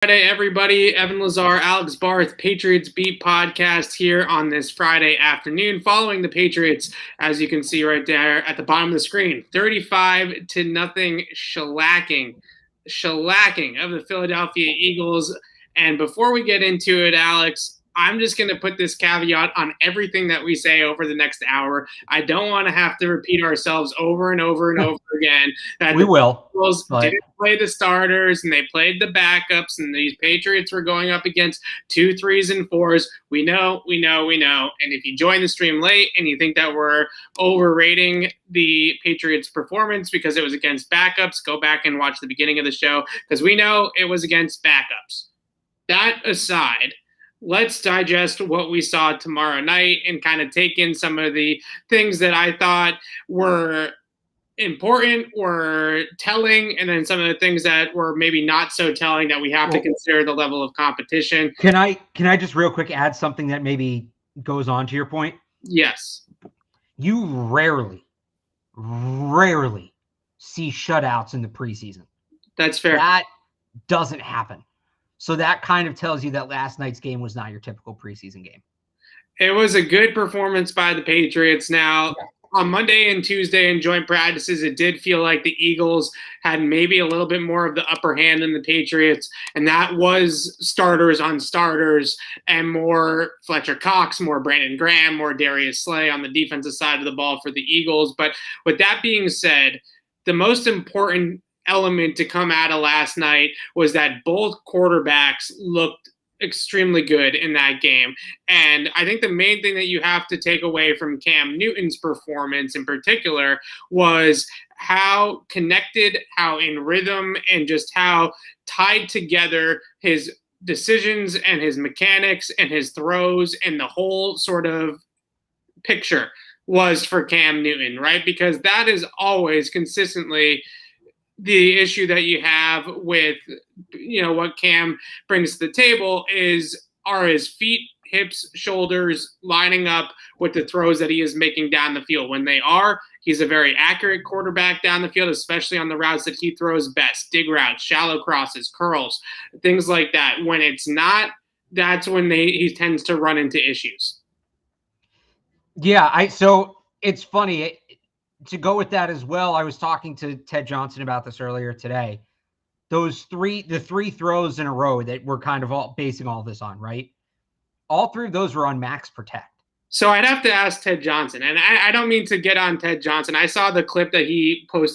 Friday, everybody. Evan Lazar, Alex Barth, Patriots Beat podcast here on this Friday afternoon, following the Patriots, as you can see right there at the bottom of the screen, 35-0 shellacking of the Philadelphia Eagles. And before we get into it, Alex, I'm just going to put this caveat on everything that we say over the next hour. I don't want to have to repeat ourselves over and over and over again. That we will. Eagles didn't play the starters and they played the backups, and these Patriots were going up against 2 3s and 4s. We know. And if you join the stream late and you think that we're overrating the Patriots' performance because it was against backups, go back and watch the beginning of the show, because we know it was against backups. That aside, let's digest what we saw tomorrow night and kind of take in some of the things that I thought were important or telling, and then some of the things that were maybe not so telling that we have to consider the level of competition. Can I just real quick add something that maybe goes on to your point? Yes. You rarely see shutouts in the preseason. That's fair. That doesn't happen. So that kind of tells you that last night's game was not your typical preseason game. It was a good performance by the Patriots. Now, on Monday and Tuesday in joint practices, it did feel like the Eagles had maybe a little bit more of the upper hand than the Patriots, and that was starters on starters and more Fletcher Cox, more Brandon Graham, more Darius Slay on the defensive side of the ball for the Eagles. But with that being said, the most important element to come out of last night was that both quarterbacks looked extremely good in that game. And I think the main thing that you have to take away from Cam Newton's performance in particular was how connected, how in rhythm, and just how tied together his decisions and his mechanics and his throws and the whole sort of picture was for Cam Newton, right? Because that is always consistently the issue that you have with, what Cam brings to the table are his feet, hips, shoulders lining up with the throws that he is making down the field. When they are, he's a very accurate quarterback down the field, especially on the routes that he throws best, dig routes, shallow crosses, curls, things like that. When it's not, that's when he tends to run into issues. Yeah, so it's funny. To go with that as well, I was talking to Ted Johnson about this earlier today. The three throws in a row that we're kind of all basing all this on, right? All three of those were on max protect. So I'd have to ask Ted Johnson, and I don't mean to get on Ted Johnson. I saw the clip that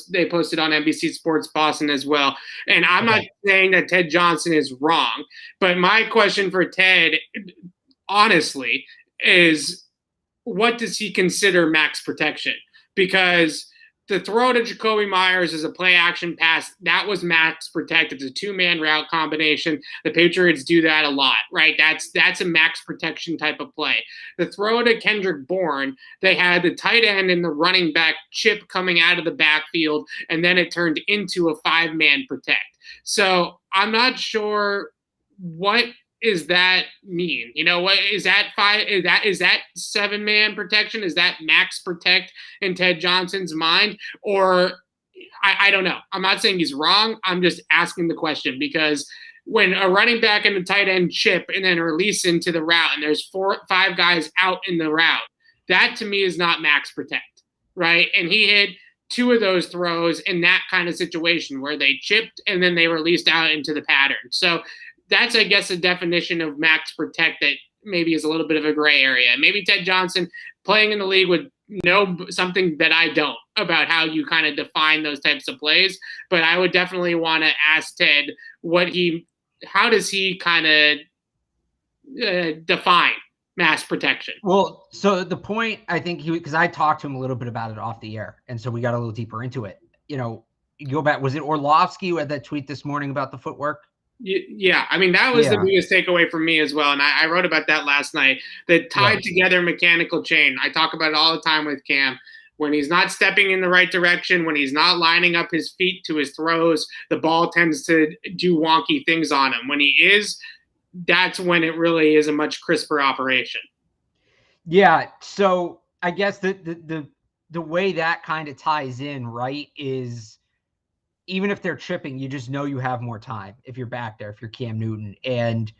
they posted on NBC Sports Boston as well, and I'm not saying that Ted Johnson is wrong, but my question for Ted, honestly, is what does he consider max protection? Because the throw to Jacoby Myers is a play-action pass. That was max protect. It's a two-man route combination. The Patriots do that a lot, right? That's a max protection type of play. The throw to Kendrick Bourne, they had the tight end and the running back chip coming out of the backfield, and then it turned into a five-man protect. So I'm not sure what is that mean? What is that is that 7-man protection? Is that max protect in Ted Johnson's mind? Or I don't know. I'm not saying he's wrong. I'm just asking the question, because when a running back and a tight end chip and then release into the route and there's 4-5 guys out in the route, that to me is not max protect, right? And he hit 2 of those throws in that kind of situation where they chipped and then they released out into the pattern. So that's, I guess, a definition of max protect that maybe is a little bit of a gray area. Maybe Ted Johnson, playing in the league, would know something that I don't about how you kind of define those types of plays. But I would definitely want to ask Ted how does he kind of define mass protection? Well, so the point, I think, because I talked to him a little bit about it off the air, and so we got a little deeper into it. You go back, was it Orlovsky who had that tweet this morning about the footwork? Yeah, I mean, that was the biggest takeaway from me as well. And I wrote about that last night. The tied together mechanical chain. I talk about it all the time with Cam. When he's not stepping in the right direction, when he's not lining up his feet to his throws, the ball tends to do wonky things on him. When he is, that's when it really is a much crisper operation. Yeah, so I guess the way that kind of ties in, right, is even if they're chipping, you just know you have more time if you're back there, if you're Cam Newton. And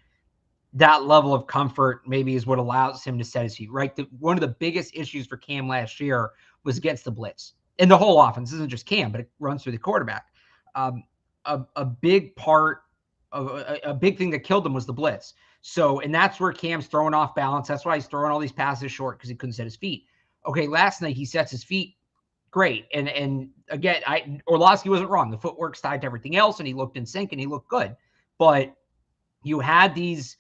that level of comfort maybe is what allows him to set his feet, right? One of the biggest issues for Cam last year was against the blitz. And the whole offense isn't just Cam, but it runs through the quarterback. A big part of a big thing that killed him was the blitz. So, and that's where Cam's throwing off balance. That's why he's throwing all these passes short, because he couldn't set his feet. Okay, last night he sets his feet great. And again, Orlovsky wasn't wrong. The footwork's tied to everything else, and he looked in sync and he looked good. But you had these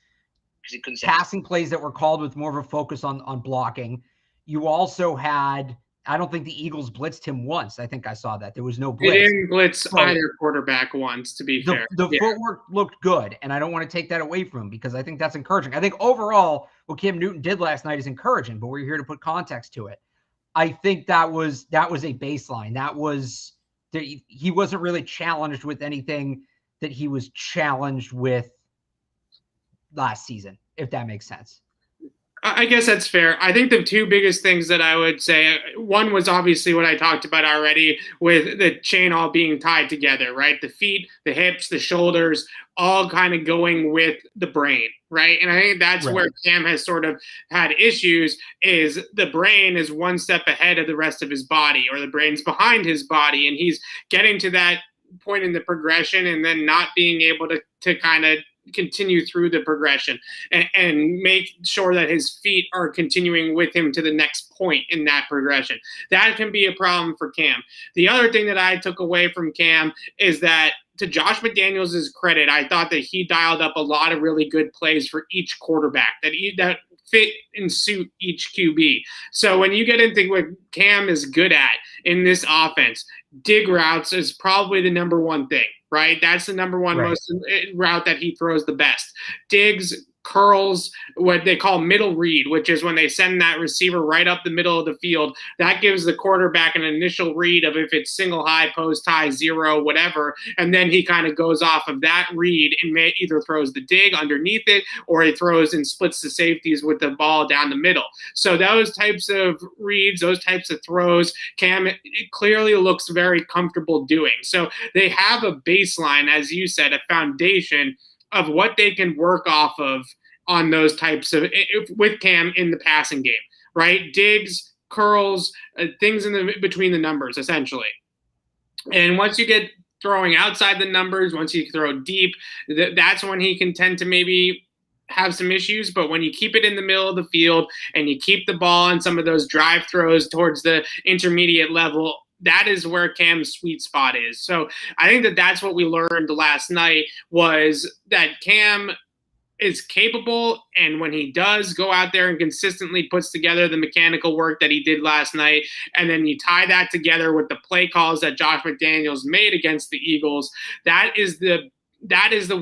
passing plays that were called with more of a focus on blocking. You also had, I don't think the Eagles blitzed him once. I think I saw that. There was no blitz. They didn't blitz either quarterback once, to be fair. The footwork looked good, and I don't want to take that away from him because I think that's encouraging. I think overall what Cam Newton did last night is encouraging, but we're here to put context to it. I think that was a baseline. He wasn't really challenged with anything that he was challenged with last season, if that makes sense. I guess that's fair. I think the two biggest things that I would say, one was obviously what I talked about already with the chain all being tied together, right? The feet, the hips, the shoulders, all kind of going with the brain, right? And I think that's where Cam has sort of had issues, is the brain is one step ahead of the rest of his body, or the brain's behind his body, and he's getting to that point in the progression and then not being able to kind of continue through the progression and make sure that his feet are continuing with him to the next point in that progression. That can be a problem for Cam. The other thing that I took away from Cam is that, to Josh McDaniels' credit, I thought that he dialed up a lot of really good plays for each quarterback that fit and suit each QB. So when you get into what Cam is good at in this offense, dig routes is probably the number one thing, right? That's the number one most route that he throws the best. Digs, curls, what they call middle read, which is when they send that receiver right up the middle of the field. That gives the quarterback an initial read of if it's single high, post high, zero, whatever. And then he kind of goes off of that read and either throws the dig underneath it, or he throws and splits the safeties with the ball down the middle. So those types of reads, those types of throws, Cam clearly looks very comfortable doing. So they have a baseline, as you said, a foundation of what they can work off of on those types of, with Cam in the passing game, right? Digs, curls, things in between the numbers, essentially. And once you get throwing outside the numbers, once you throw deep, that's when he can tend to maybe have some issues. But when you keep it in the middle of the field and you keep the ball on some of those drive throws towards the intermediate level, that is where Cam's sweet spot is. So I think that that's what we learned last night, was that Cam is capable, and when he does go out there and consistently puts together the mechanical work that he did last night, and then you tie that together with the play calls that Josh McDaniels made against the Eagles, that is the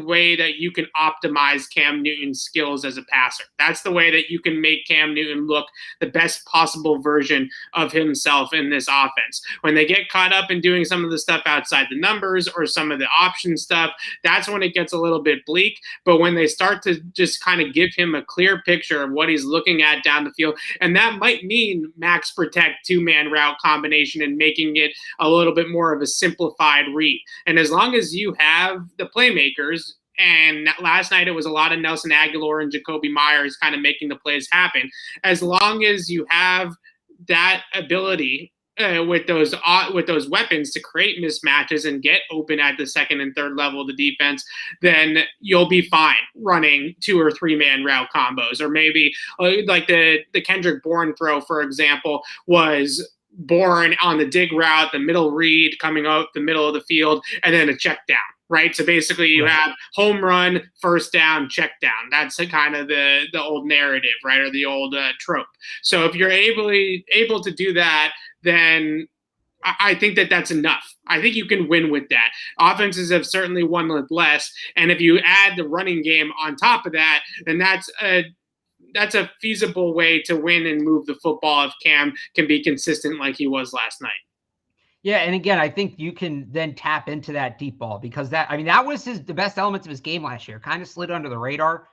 way that you can optimize Cam Newton's skills as a passer. That's the way that you can make Cam Newton look the best possible version of himself in this offense. When they get caught up in doing some of the stuff outside the numbers or some of the option stuff, that's when it gets a little bit bleak. But when they start to just kind of give him a clear picture of what he's looking at down the field, and that might mean max protect two-man route combination and making it a little bit more of a simplified read. And as long as you have the playmakers, and last night it was a lot of Nelson Aguilar and Jacoby Myers kind of making the plays happen. As long as you have that ability with those weapons to create mismatches and get open at the second and third level of the defense, then you'll be fine running 2 or 3 man route combos. Or maybe like the Kendrick Bourne throw, for example, was Bourne on the dig route, the middle read coming out the middle of the field, and then a check down. Right. So basically you have home run, first down, check down. That's kind of the old narrative, right? Or the old trope. So if you're able to do that, then I think that that's enough. I think you can win with that. Offenses have certainly won with less. And if you add the running game on top of that, then that's a feasible way to win and move the football if Cam can be consistent like he was last night. Yeah, and again, I think you can then tap into that deep ball, because that was the best elements of his game last year. Kind of slid under the radar.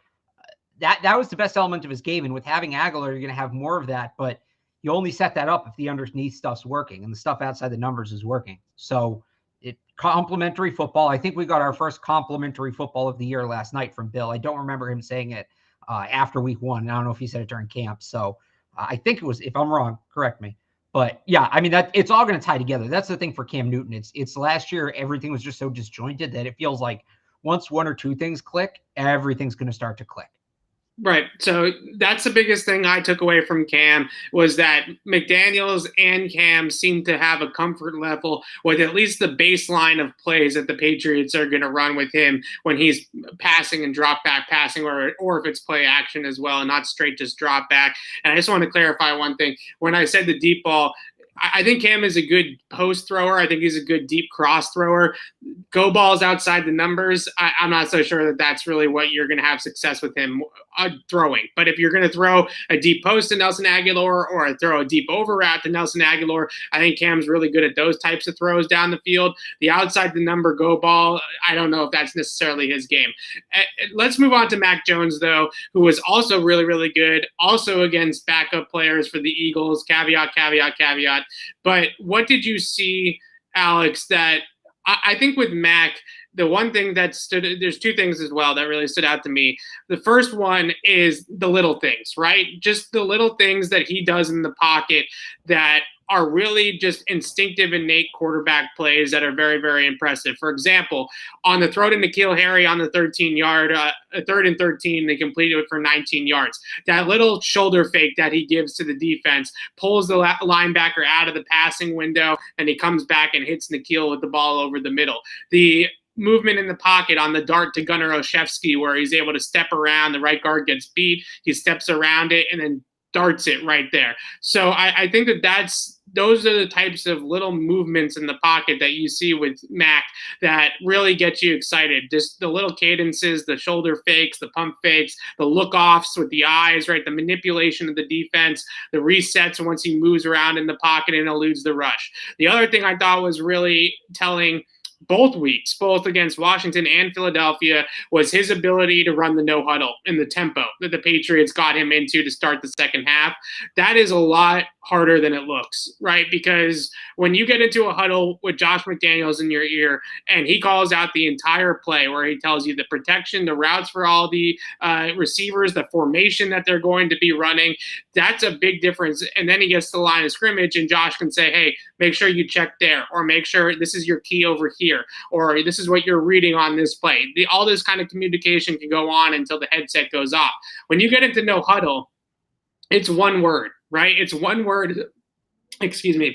That was the best element of his game, and with having Aguilar, you're going to have more of that. But you only set that up if the underneath stuff's working and the stuff outside the numbers is working. So Complimentary football. I think we got our first complimentary football of the year last night from Bill. I don't remember him saying it after week 1. I don't know if he said it during camp. So I think it was, if I'm wrong, correct me. But yeah, I mean, that it's all going to tie together. That's the thing for Cam Newton. It's last year, everything was just so disjointed that it feels like once 1 or 2 things click, everything's going to start to click. Right. So that's the biggest thing I took away from Cam was that McDaniels and Cam seem to have a comfort level with at least the baseline of plays that the Patriots are going to run with him when he's passing and drop back passing, or if it's play action as well and not straight just drop back. And I just want to clarify one thing. When I said the deep ball, I think Cam is a good post thrower. I think he's a good deep cross thrower. Go balls outside the numbers, I'm not so sure that that's really what you're going to have success with him throwing. But if you're going to throw a deep post to Nelson Aguilar or throw a deep over route to Nelson Aguilar, I think Cam's really good at those types of throws down the field. The outside the number go ball, I don't know if that's necessarily his game. Let's move on to Mac Jones, though, who was also really, really good, also against backup players for the Eagles. Caveat, caveat, caveat. But what did you see, Alex, that I think with Mac, the one thing that there's 2 things as well that really stood out to me. The first one is the little things, right? Just the little things that he does in the pocket that are really just instinctive, innate quarterback plays that are very, very impressive. For example, on the throw to N'Keal Harry on the 13-yard, 3rd and 13, they completed it for 19 yards. That little shoulder fake that he gives to the defense pulls the linebacker out of the passing window, and he comes back and hits N'Keal with the ball over the middle. The movement in the pocket on the dart to Gunnar Olszewski, where he's able to step around, the right guard gets beat, he steps around it, and then darts it right there. So I think those are the types of little movements in the pocket that you see with Mac that really get you excited. Just the little cadences, the shoulder fakes, the pump fakes, the look-offs with the eyes, right? The manipulation of the defense, the resets once he moves around in the pocket and eludes the rush. The other thing I thought was really telling both weeks, both against Washington and Philadelphia, was his ability to run the no huddle and the tempo that the Patriots got him into to start the second half. That is a lot harder than it looks, right? Because when you get into a huddle with Josh McDaniels in your ear and he calls out the entire play where he tells you the protection, the routes for all the receivers, the formation that they're going to be running, that's a big difference. And then he gets to the line of scrimmage and Josh can say, hey, make sure you check there, or make sure this is your key over here, or this is what you're reading on this play. All this kind of communication can go on until the headset goes off. When you get into no huddle, it's one word, right? It's one word,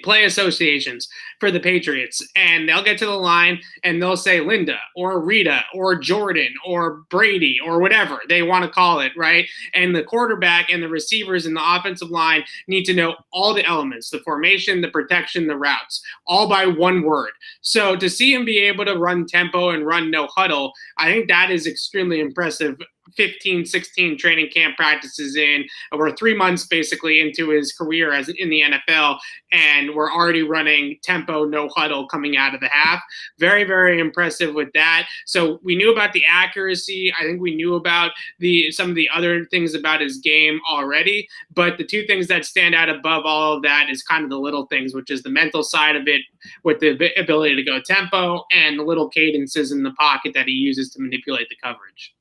play associations for the Patriots. And they'll get to the line and they'll say Linda or Rita or Jordan or Brady or whatever they want to call it, right? And the quarterback and the receivers and the offensive line need to know all the elements, the formation, the protection, the routes, all by one word. So to see him be able to run tempo and run no huddle, I think that is extremely impressive. 15, 16 training camp practices in. We're 3 months basically into his career as in the NFL, and we're already running tempo, no huddle coming out of the half. Very, very impressive with that. So we knew about the accuracy. I think we knew about some of the other things about his game already, but the 2 things that stand out above all of that is kind of the little things, which is the mental side of it with the ability to go tempo and the little cadences in the pocket that he uses to manipulate the coverage.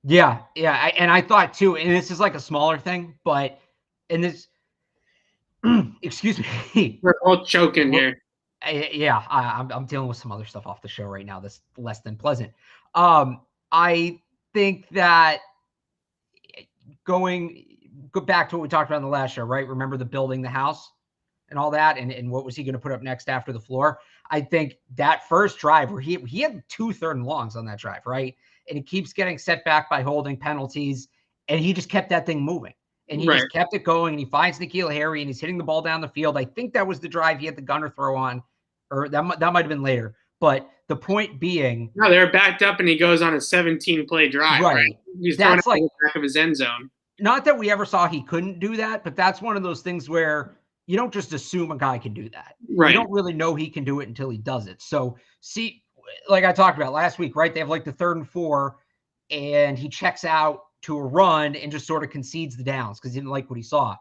Yeah. And I thought too, and this is like a smaller thing, but in this, excuse me. We're all choking here. I'm dealing with some other stuff off the show right now that's less than pleasant. I think that go back to what we talked about in the last show, right? Remember the building the house and all that, and what was he going to put up next after the floor? I think that first drive where he had 2 3rd and longs on that drive, right? And he keeps getting set back by holding penalties, and he just kept that thing moving. And he just kept it going, and he finds N'Keal Harry, and he's hitting the ball down the field. I think that was the drive he had the gunner throw on, or that might have been later. But the point being... No, they're backed up, and he goes on a 17-play drive, right? He's throwing it in the back of his end zone. Not that we ever saw he couldn't do that, but that's one of those things where you don't just assume a guy can do that. Right. You don't really know he can do it until he does it. So, see, like I talked about last week, right? They have like the 3rd and 4, and he checks out to a run and just sort of concedes the downs because he didn't like what he saw.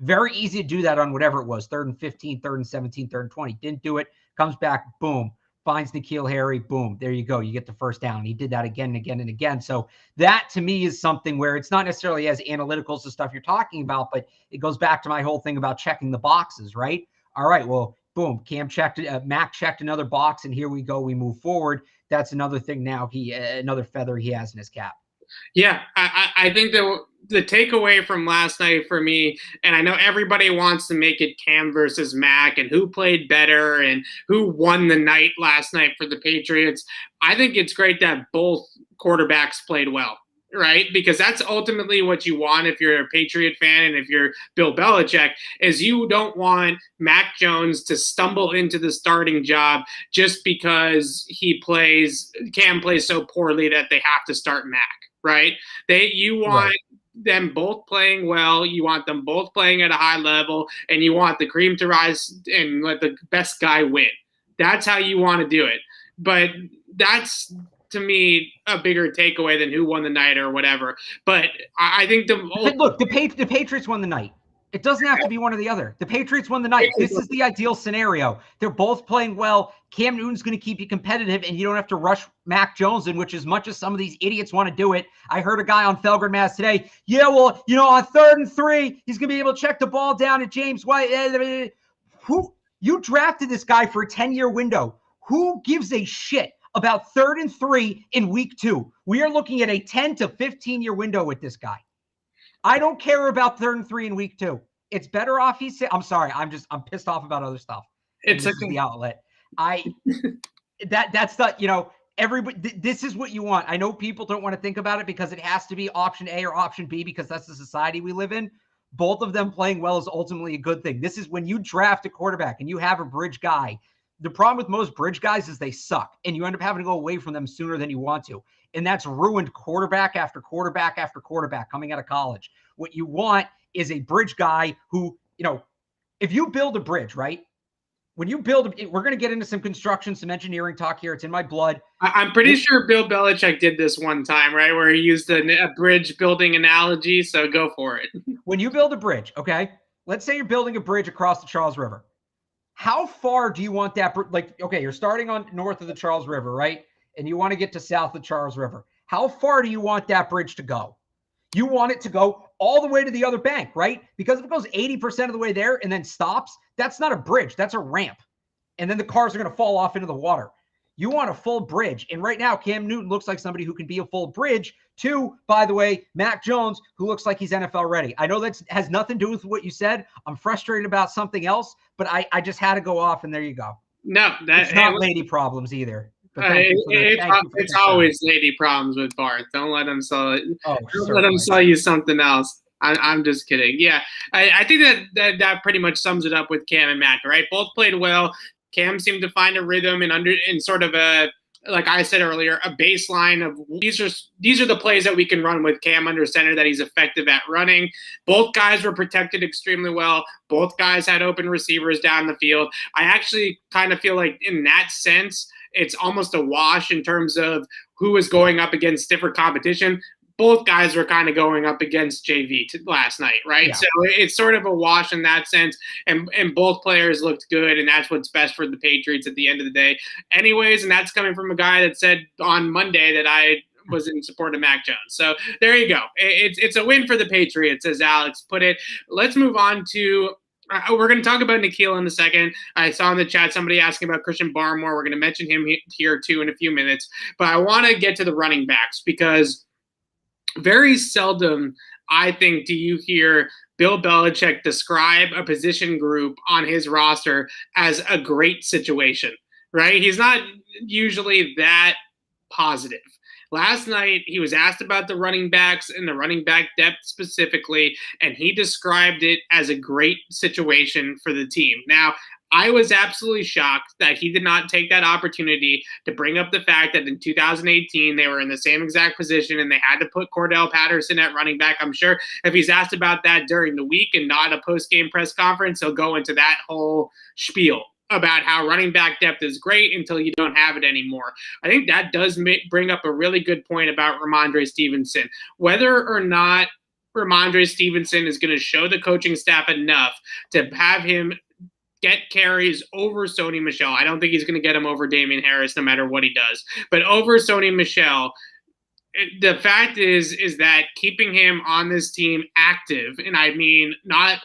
Very easy to do that on whatever it was, 3rd and 15, 3rd and 17, 3rd and 20. Didn't do it, comes back, boom. finds N'Keal Harry, boom, there you go. You get the first down. He did that again and again and again. So that to me is something where it's not necessarily as analytical as the stuff you're talking about, but it goes back to my whole thing about checking the boxes, right? All right, well, boom, Cam checked, Mac checked another box, and here we go. We move forward. That's another thing now. Another feather he has in his cap. Yeah, I think the takeaway from last night for me, and I know everybody wants to make it Cam versus Mac and who played better and who won the night last night for the Patriots. I think it's great that both quarterbacks played well, right? Because that's ultimately what you want if you're a Patriot fan and if you're Bill Belichick, is you don't want Mac Jones to stumble into the starting job just because Cam plays so poorly that they have to start Mac. Right? You want them both playing well. You want them both playing at a high level, and you want the cream to rise and let the best guy win. That's how you want to do it. But that's, to me, a bigger takeaway than who won the night or whatever. But I think the Patriots won the night. It doesn't have to be one or the other. The Patriots won the night. This is the ideal scenario. They're both playing well. Cam Newton's going to keep you competitive, and you don't have to rush Mac Jones in, which as much as some of these idiots want to do it. I heard a guy on Felgren Mass today. Yeah, well, on 3rd and 3, he's going to be able to check the ball down at James White. You drafted this guy for a 10-year window. Who gives a shit about 3rd and 3 in week 2? We are looking at a 10 to 15-year window with this guy. I don't care about 3rd and 3 in week 2. It's better off. I'm sorry. I'm pissed off about other stuff. This is the outlet. That's the, everybody, this is what you want. I know people don't want to think about it because it has to be option A or option B because that's the society we live in. Both of them playing well is ultimately a good thing. This is when you draft a quarterback and you have a bridge guy. The problem with most bridge guys is they suck and you end up having to go away from them sooner than you want to. And that's ruined quarterback after quarterback after quarterback coming out of college. What you want is a bridge guy who, if you build a bridge, right? When you build, we're going to get into some construction, some engineering talk here. It's in my blood. I'm pretty sure Bill Belichick did this one time, right? Where he used a bridge building analogy. So go for it. When you build a bridge, okay, let's say you're building a bridge across the Charles River. How far do you want that? Okay, you're starting on north of the Charles River, right? And you want to get to south of the Charles River. How far do you want that bridge to go? You want it to go all the way to the other bank, right? Because if it goes 80% of the way there and then stops, that's not a bridge. That's a ramp. And then the cars are going to fall off into the water. You want a full bridge. And right now, Cam Newton looks like somebody who can be a full bridge to, by the way, Mac Jones, who looks like he's NFL ready. I know that has nothing to do with what you said. I'm frustrated about something else, but I just had to go off, and there you go. No, it's not lady problems either. It's always lady problems with Barth. Don't let him sell it. Don't let him sell you something else. I'm just kidding. Yeah, I think that pretty much sums it up with Cam and Mac. Right, both played well. Cam seemed to find a rhythm and sort of a, like I said earlier, a baseline of these are the plays that we can run with Cam under center that he's effective at running. Both guys were protected extremely well. Both guys had open receivers down the field. I actually kind of feel like in that sense, it's almost a wash in terms of who was going up against stiffer competition. Both guys were kind of going up against JV last night, right? Yeah. So it's sort of a wash in that sense, and both players looked good, and that's what's best for the Patriots at the end of the day. Anyways, and that's coming from a guy that said on Monday that I was in support of Mac Jones. So there you go. It's a win for the Patriots, as Alex put it. Let's move on to we're going to talk about N'Keal in a second. I saw in the chat somebody asking about Christian Barmore. We're going to mention him here too in a few minutes. But I want to get to the running backs because very seldom, I think, do you hear Bill Belichick describe a position group on his roster as a great situation, right? He's not usually that positive. Last night, he was asked about the running backs and the running back depth specifically, and he described it as a great situation for the team. Now, I was absolutely shocked that he did not take that opportunity to bring up the fact that in 2018, they were in the same exact position and they had to put Cordell Patterson at running back. I'm sure if he's asked about that during the week and not a post-game press conference, he'll go into that whole spiel about how running back depth is great until you don't have it anymore. I think that does bring up a really good point about Ramondre Stevenson. Whether or not Ramondre Stevenson is going to show the coaching staff enough to have him get carries over Sony Michel. I don't think he's going to get him over Damian Harris no matter what he does. But over Sony Michel, the fact is that keeping him on this team active, and I mean not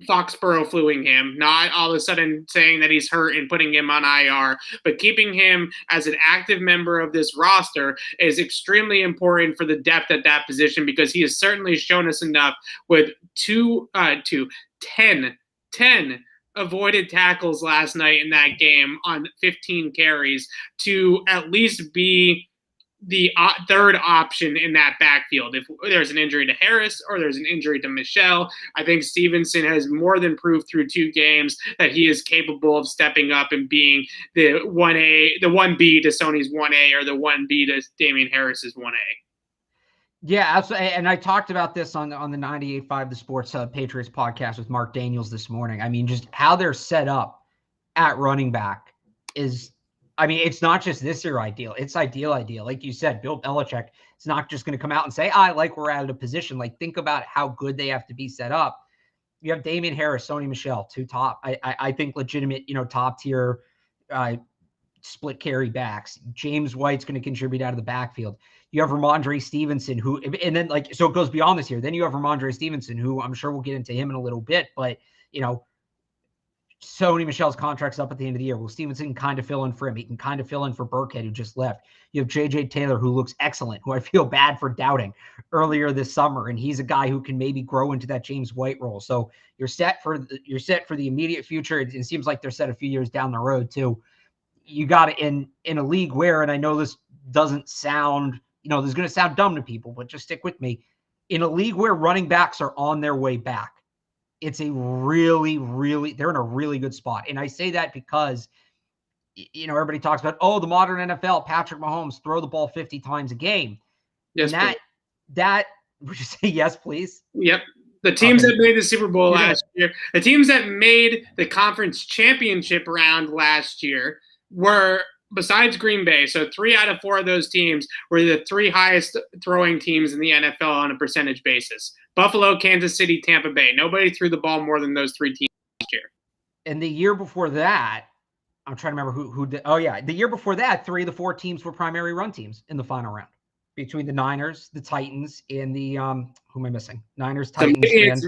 Foxborough fluing him, not all of a sudden saying that he's hurt and putting him on IR, but keeping him as an active member of this roster is extremely important for the depth at that position, because he has certainly shown us enough with 10 avoided tackles last night in that game on 15 carries to at least be the third option in that backfield. If there's an injury to Harris or there's an injury to Michel, I think Stevenson has more than proved through 2 games that he is capable of stepping up and being the 1A, the 1B to Sony's 1A, or the 1B to Damian Harris's 1A. Yeah, absolutely. And I talked about this on the 98.5 The Sports Patriots podcast with Mark Daniels this morning. I mean, just how they're set up at running back is, I mean, it's not just this year ideal. It's ideal. Like you said, Bill Belichick is not just going to come out and say, I like we're out of position. Like, think about how good they have to be set up. You have Damian Harris, Sony Michel, 2 top. I think legitimate, top tier split carry backs. James White's going to contribute out of the backfield. You have Ramondre Stevenson, who, and then so it goes beyond this year. Then you have Ramondre Stevenson, who I'm sure we'll get into him in a little bit, but Sony Michel's contract's up at the end of the year. Well, Stevenson can kind of fill in for him. He can kind of fill in for Burkhead, who just left. You have J.J. Taylor, who looks excellent, who I feel bad for doubting earlier this summer, and he's a guy who can maybe grow into that James White role. So you're set for the immediate future. It seems like they're set a few years down the road too. You got it in a league where, and I know this doesn't sound, this is going to sound dumb to people, but just stick with me. In a league where running backs are on their way back, it's a really, they're in a really good spot. And I say that because, everybody talks about, the modern NFL, Patrick Mahomes, throw the ball 50 times a game. Yes, and that would you say yes, please? Yep. The teams that made the Super Bowl last year, the teams that made the conference championship round last year were, besides Green Bay, so 3 out of 4 of those teams were the 3 highest throwing teams in the NFL on a percentage basis. Buffalo, Kansas City, Tampa Bay. Nobody threw the ball more than those 3 teams last year. And the year before that, I'm trying to remember who did. Oh, yeah. The year before that, 3 of the 4 teams were primary run teams in the final round, between the Niners, the Titans, and the who am I missing? Niners, Titans,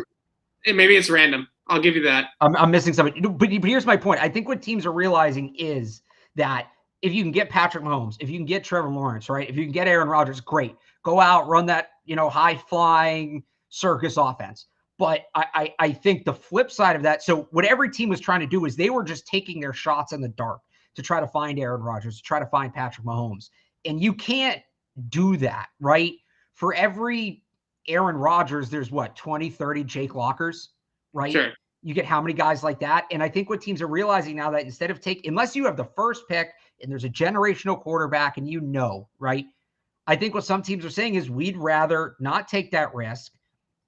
so maybe it's random. I'll give you that. I'm missing something. But here's my point. I think what teams are realizing is that if you can get Patrick Mahomes, if you can get Trevor Lawrence, right? If you can get Aaron Rodgers, great. Go out, run that, high-flying circus offense. But I think the flip side of that, so what every team was trying to do is they were just taking their shots in the dark to try to find Aaron Rodgers, to try to find Patrick Mahomes. And you can't do that, right? For every Aaron Rodgers, there's 20, 30 Jake Lockers, right? Sure. You get how many guys like that? And I think what teams are realizing now that instead of unless you have the first pick and there's a generational quarterback and right? I think what some teams are saying is we'd rather not take that risk.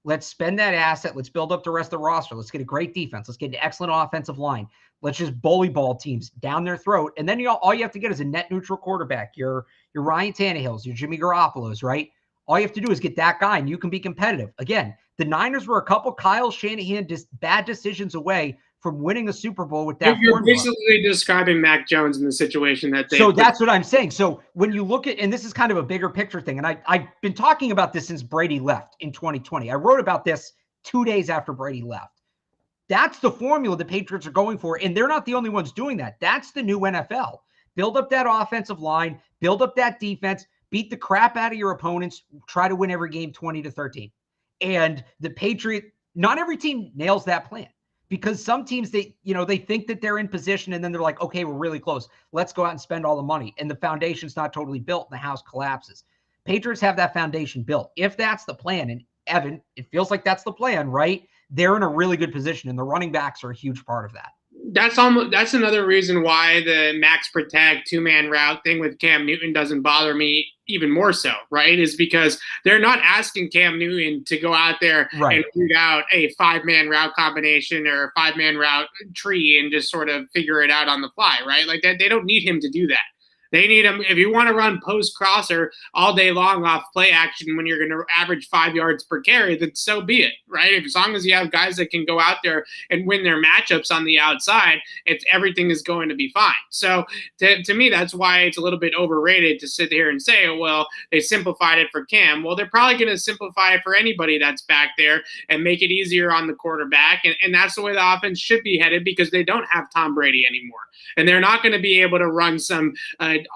Let's spend that asset. Let's build up the rest of the roster. Let's get a great defense. Let's get an excellent offensive line. Let's just bully ball teams down their throat. And then all you have to get is a net neutral quarterback. Your Ryan Tannehills, your Jimmy Garoppolo's, right? All you have to do is get that guy and you can be competitive. Again, the Niners were a couple Kyle Shanahan bad decisions away from winning a Super Bowl with that. You're basically describing Mac Jones in the situation that they. So that's what I'm saying. So when you look at, and this is kind of a bigger picture thing, and I've been talking about this since Brady left in 2020. I wrote about this 2 days after Brady left. That's the formula the Patriots are going for, and they're not the only ones doing that. That's the new NFL. Build up that offensive line, build up that defense, beat the crap out of your opponents, try to win every game 20-13. And the not every team nails that plan. Because some teams, they think that they're in position and then they're like, okay, we're really close. Let's go out and spend all the money. And the foundation's not totally built and the house collapses. Patriots have that foundation built. If that's the plan, and Evan, it feels like that's the plan, right? They're in a really good position and the running backs are a huge part of that. That's another reason why the max protect 2-man route thing with Cam Newton doesn't bother me even more so, right? Is because they're not asking Cam Newton to go out there and figure out a 5-man route combination or a 5-man route tree and just sort of figure it out on the fly, right? Like that, they don't need him to do that. They need him. If you want to run post crosser all day long off play action when you're going to average 5 yards per carry, then so be it, right? As long as you have guys that can go out there and win their matchups on the outside, everything is going to be fine. So to me, that's why it's a little bit overrated to sit here and say, well, they simplified it for Cam. Well, they're probably going to simplify it for anybody that's back there and make it easier on the quarterback. And that's the way the offense should be headed, because they don't have Tom Brady anymore. And they're not going to be able to run some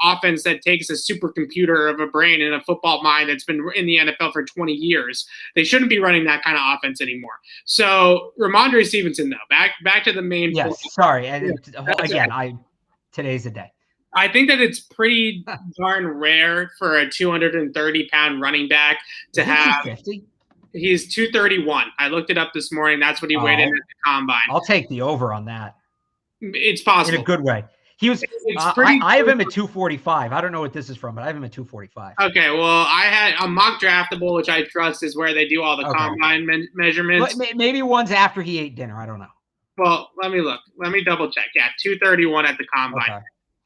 offense that takes a supercomputer of a brain and a football mind that's been in the NFL for 20 years. They shouldn't be running that kind of offense anymore. So Ramondre Stevenson, though, back to the main point. Sorry. And again, today's the day. I think that it's pretty darn rare for a 230-pound running back to have. 250? He's 231. I looked it up this morning. That's what he weighed in at the combine. I'll take the over on that. It's possible. In a good way. He was. I have him at 245. I don't know what this is from, but I have him at 245. Okay, well, I had a mock draftable, which I trust is where they do all the combine measurements. Maybe one's after he ate dinner. I don't know. Well, let me look. Let me double check. Yeah, 231 at the combine. Okay.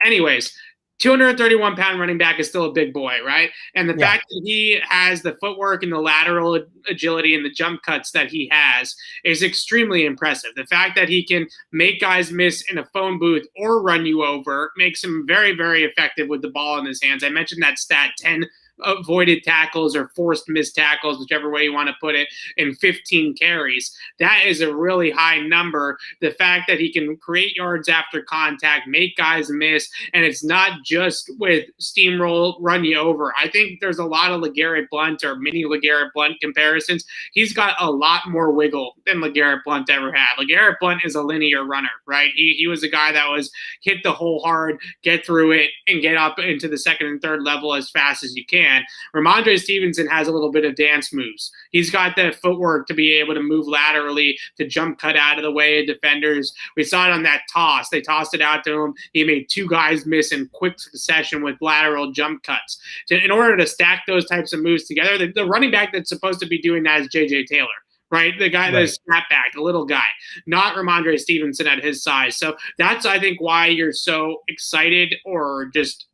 Anyways, 231-pound running back is still a big boy, right? And the fact that he has the footwork and the lateral agility and the jump cuts that he has is extremely impressive. The fact that he can make guys miss in a phone booth or run you over makes him very, very effective with the ball in his hands. I mentioned that stat, 10 avoided tackles or forced missed tackles, whichever way you want to put it, in 15 carries. That is a really high number. The fact that he can create yards after contact, make guys miss, and it's not just with steamroll, run you over. I think there's a lot of LeGarrette Blount or mini LeGarrette Blount comparisons. He's got a lot more wiggle than LeGarrette Blount ever had. LeGarrette Blount is a linear runner, right? He was a guy that was hit the hole hard, get through it, and get up into the second and third level as fast as you can. Ramondre Stevenson has a little bit of dance moves. He's got the footwork to be able to move laterally, to jump cut out of the way of defenders. We saw it on that toss. They tossed it out to him. He made two guys miss in quick succession with lateral jump cuts. In order to stack those types of moves together, the running back that's supposed to be doing that is J.J. Taylor. Right? The guy that's snapback, the little guy, not Ramondre Stevenson at his size. So that's, I think, why you're so excited, or just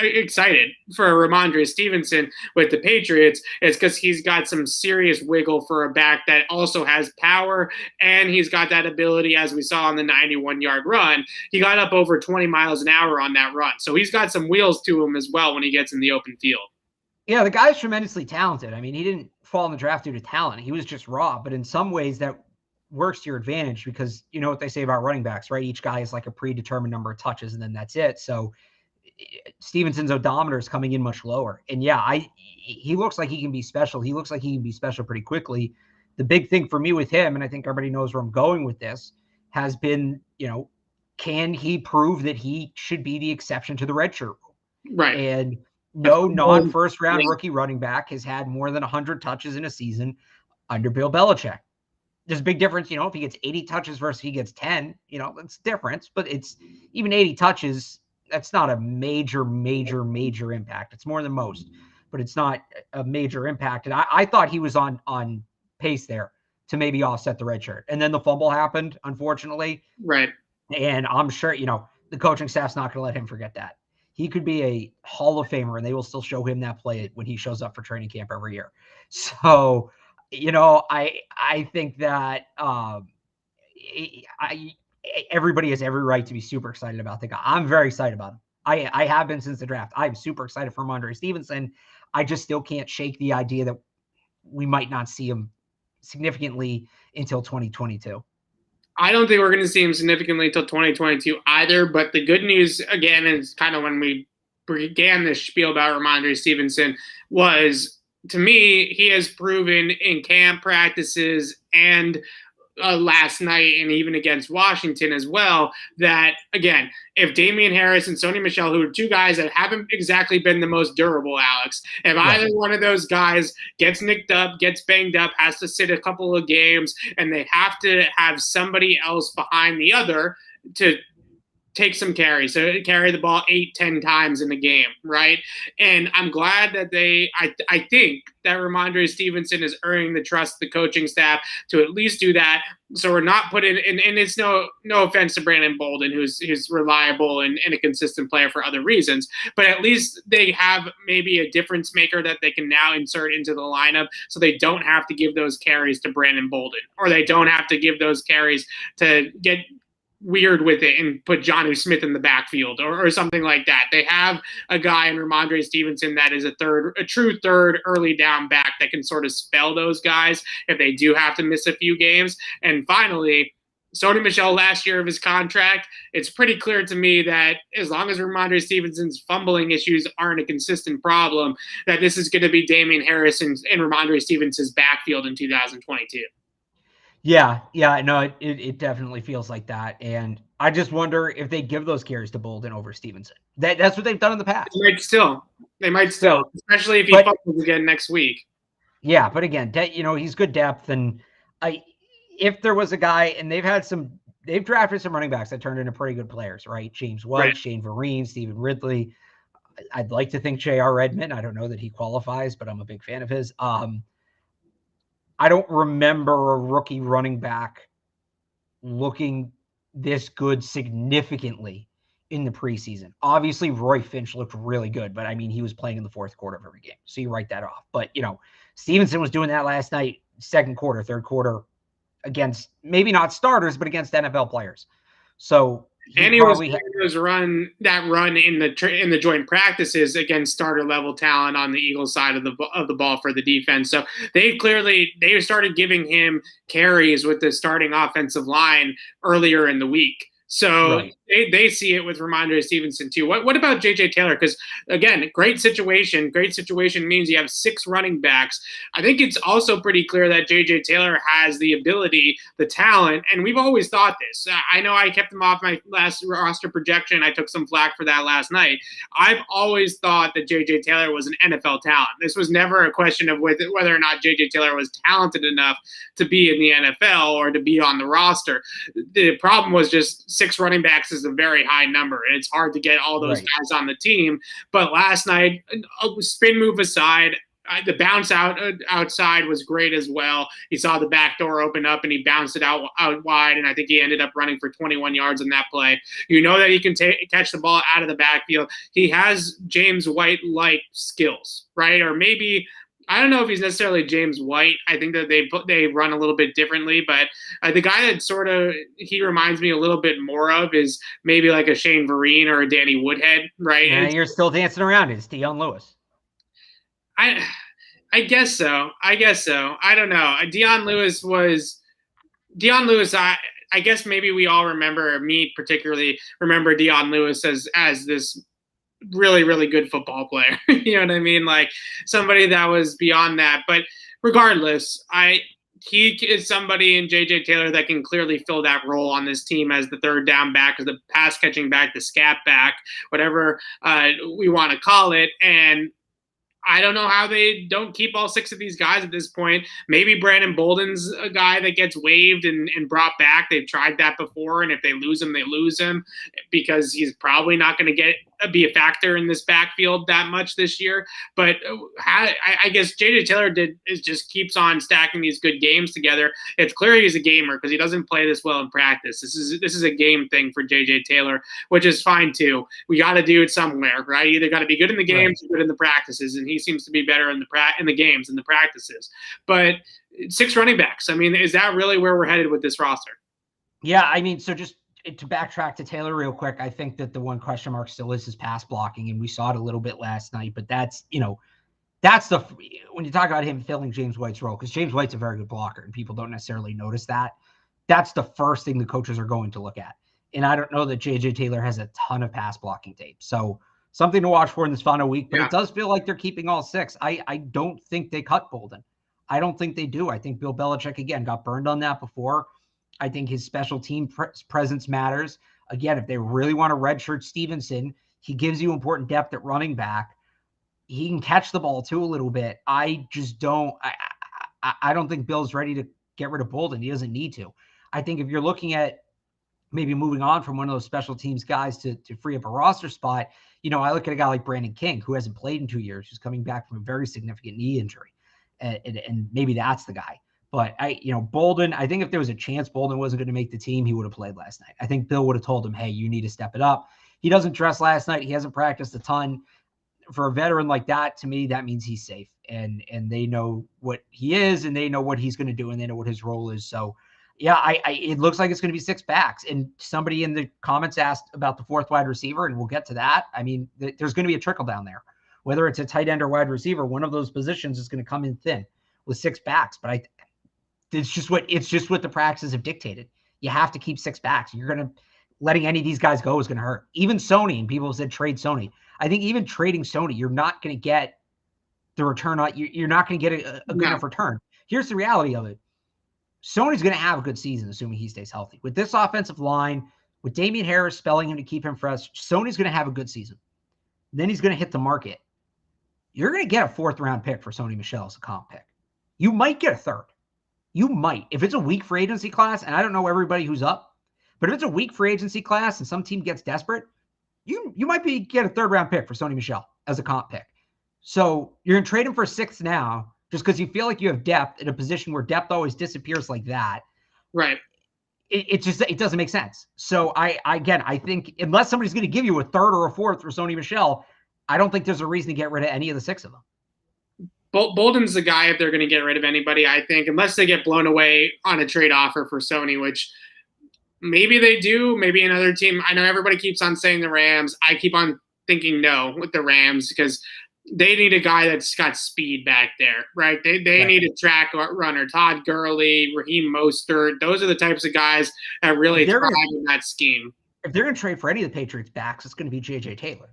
excited for Ramondre Stevenson with the Patriots, is because he's got some serious wiggle for a back that also has power, and he's got that ability, as we saw on the 91-yard run. He got up over 20 miles an hour on that run. So he's got some wheels to him as well when he gets in the open field. Yeah, the guy's tremendously talented. I mean, he didn't fall in the draft due to talent. He was just raw, but in some ways that works to your advantage, because you know what they say about running backs, right? Each guy is like a predetermined number of touches, and then that's it. So Stevenson's odometer is coming in much lower. And he looks like he can be special. He looks like he can be special pretty quickly. The big thing for me with him, and I think everybody knows where I'm going with this, has been, can he prove that he should be the exception to the redshirt rule? Right. And no non-first round rookie running back has had more than 100 touches in a season under Bill Belichick. There's a big difference, if he gets 80 touches versus he gets 10, that's difference, but it's even 80 touches. That's not a major impact. It's more than most, but it's not a major impact. And I thought he was on pace there to maybe offset the red shirt. And then the fumble happened, unfortunately. Right. And I'm sure, the coaching staff's not going to let him forget that. He could be a Hall of Famer, and they will still show him that play when he shows up for training camp every year. So, I think that everybody has every right to be super excited about the guy. I'm very excited about him. I have been since the draft. I'm super excited for Ramondre Stevenson. I just still can't shake the idea that we might not see him significantly until 2022. I don't think we're going to see him significantly until 2022 either. But the good news, again, is kind of when we began this spiel about Ramondre Stevenson, was, to me, he has proven in camp practices and last night, and even against Washington as well, that, again, if Damian Harris and Sony Michel, who are two guys that haven't exactly been the most durable, Alex, if either one of those guys gets nicked up, gets banged up, has to sit a couple of games, and they have to have somebody else behind the other to take some carries, so carry the ball 8-10 times in the game, right? And I'm glad that I think that Ramondre Stevenson is earning the trust of the coaching staff to at least do that. So we're not putting, and it's no offense to Brandon Bolden, who's reliable and a consistent player for other reasons, but at least they have maybe a difference maker that they can now insert into the lineup, so they don't have to give those carries to Brandon Bolden, or they don't have to give those carries to get weird with it and put Jonnu Smith in the backfield or something like that. They have a guy in Ramondre Stevenson that is a true third early down back that can sort of spell those guys if they do have to miss a few games. And finally, Sony Michel last year of his contract, it's pretty clear to me that as long as Ramondre Stevenson's fumbling issues aren't a consistent problem, that this is going to be Damian Harris and Ramondre Stevenson's backfield in 2022. Yeah, no, it definitely feels like that. And I just wonder if they give those carries to Bolden over Stevenson. That's what they've done in the past. They might still, especially if he fumbles again next week. Yeah, but again, he's good depth. And if there was a guy, and they've drafted some running backs that turned into pretty good players, right? James White, right. Shane Vereen, Stephen Ridley. I'd like to think J.R. Redmond. I don't know that he qualifies, but I'm a big fan of his. I don't remember a rookie running back looking this good significantly in the preseason. Obviously, Roy Finch looked really good, but I mean, he was playing in the fourth quarter of every game, so you write that off. But, Stevenson was doing that last night, second quarter, third quarter, against maybe not starters, but against NFL players. So he was run in the joint practices against starter level talent on the Eagles side of the ball for the defense. So they started giving him carries with the starting offensive line earlier in the week. So right. They see it with Ramondre Stevenson too. What about J.J. Taylor? Because again, great situation. Great situation means you have 6 running backs. I think it's also pretty clear that J.J. Taylor has the ability, the talent, and we've always thought this. I know I kept him off my last roster projection. I took some flack for that last night. I've always thought that J.J. Taylor was an NFL talent. This was never a question of whether or not J.J. Taylor was talented enough to be in the NFL or to be on the roster. The problem was just 6 running backs is a very high number, and it's hard to get all those guys on the team. But last night, spin move aside, the bounce outside was great as well. He saw the back door open up, and he bounced it out wide, and I think he ended up running for 21 yards in that play. You know that he can catch the ball out of the backfield. He has James White-like skills, right? Or maybe – I don't know if he's necessarily James White. I think that they run a little bit differently, but the guy that sort of he reminds me a little bit more of is maybe like a Shane Vereen or a Danny Woodhead, right? Yeah, you're still dancing around. It's Dion Lewis. I guess so. I don't know. Dion Lewis. I guess maybe we all remember, me particularly remember Dion Lewis as this really, really good football player. You know what I mean? Like somebody that was beyond that. But regardless, he is somebody in J.J. Taylor that can clearly fill that role on this team as the third down back, as the pass catching back, the scat back, whatever we want to call it. And I don't know how they don't keep all 6 of these guys at this point. Maybe Brandon Bolden's a guy that gets waived and brought back. They've tried that before, and if they lose him, they lose him because he's probably not going to be a factor in this backfield that much this year. But I guess J.J. Taylor just keeps on stacking these good games together. It's clear he's a gamer because he doesn't play this well in practice. This is a game thing for J.J. Taylor, which is fine too. We got to do it somewhere, right? You either got to be good in the games or good in the practices, and he seems to be better in the games and the practices. But 6 running backs. I mean, is that really where we're headed with this roster? Yeah, I mean, so just to backtrack to Taylor real quick, I think that the one question mark still is his pass blocking, and we saw it a little bit last night, but that's when you talk about him filling James White's role, because James White's a very good blocker and people don't necessarily notice that. That's the first thing the coaches are going to look at. And I don't know that J.J. Taylor has a ton of pass blocking tape. So something to watch for in this final week, but It does feel like they're keeping all 6. I don't think they cut Bolden. I don't think they do. I think Bill Belichick, again, got burned on that before. I think his special team presence matters. Again, if they really want to redshirt Stevenson, he gives you important depth at running back. He can catch the ball too a little bit. I just don't. I don't think Bill's ready to get rid of Bolden. He doesn't need to. I think if you're looking at maybe moving on from one of those special teams guys to free up a roster spot. I look at a guy like Brandon King, who hasn't played in 2 years, who's coming back from a very significant knee injury. And maybe that's the guy. But Bolden, I think if there was a chance Bolden wasn't going to make the team, he would have played last night. I think Bill would have told him, hey, you need to step it up. He doesn't dress last night. He hasn't practiced a ton. For a veteran like that, to me, that means he's safe. And they know what he is, and they know what he's going to do, and they know what his role is. So, yeah, it looks like it's going to be 6 backs. And somebody in the comments asked about the 4th wide receiver, and we'll get to that. I mean, there's going to be a trickle down there. Whether it's a tight end or wide receiver, one of those positions is going to come in thin with 6 backs. But it's just what the practices have dictated. You have to keep 6 backs. Letting any of these guys go is going to hurt. Even Sony, and people have said trade Sony. I think even trading Sony, you're not going to get the return on. You're not going to get a good enough return. Here's the reality of it. Sony's going to have a good season, assuming he stays healthy. With this offensive line, with Damian Harris spelling him to keep him fresh, Sony's going to have a good season. Then he's going to hit the market. You're going to get a 4th-round pick for Sony Michel as a comp pick. You might get a 3rd. You might. If it's a weak free agency class, and I don't know everybody who's up, but if it's a weak free agency class and some team gets desperate, you might get a 3rd-round pick for Sony Michel as a comp pick. So you're going to trade him for a 6th now just because you feel like you have depth in a position where depth always disappears like that. Right. It doesn't make sense. So I think unless somebody's going to give you a 3rd or a 4th for Sony Michel, I don't think there's a reason to get rid of any of the 6 of them. Bolden's the guy if they're going to get rid of anybody, I think, unless they get blown away on a trade offer for Sony, which maybe they do, maybe another team. I know everybody keeps on saying the Rams. I keep on thinking no with the Rams because they need a guy that's got speed back there, right? They need a track runner. Todd Gurley, Raheem Mostert. Those are the types of guys that really thrive in that scheme. If they're going to trade for any of the Patriots backs, it's going to be J.J. Taylor.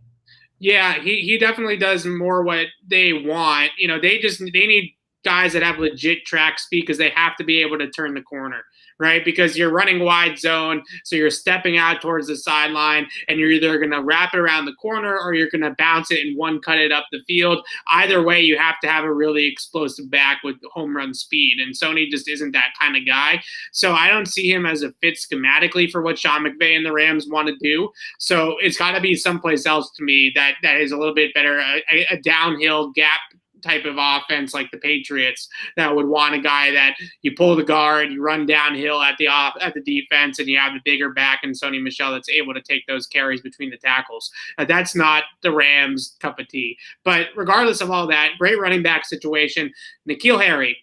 Yeah, he definitely does more what they want. They need guys that have legit track speed because they have to be able to turn the corner, right? Because you're running wide zone, so you're stepping out towards the sideline, and you're either going to wrap it around the corner or you're going to bounce it and cut it up the field. Either way, you have to have a really explosive back with home run speed, and Sony just isn't that kind of guy. So I don't see him as a fit schematically for what Sean McVay and the Rams want to do. So it's got to be someplace else to me that is a little bit better, a downhill gap type of offense like the Patriots that would want a guy that you pull the guard, you run downhill at the defense, and you have the bigger back and Sony Michel that's able to take those carries between the tackles. That's not the Rams' cup of tea. But regardless of all that, great running back situation. N'Keal Harry,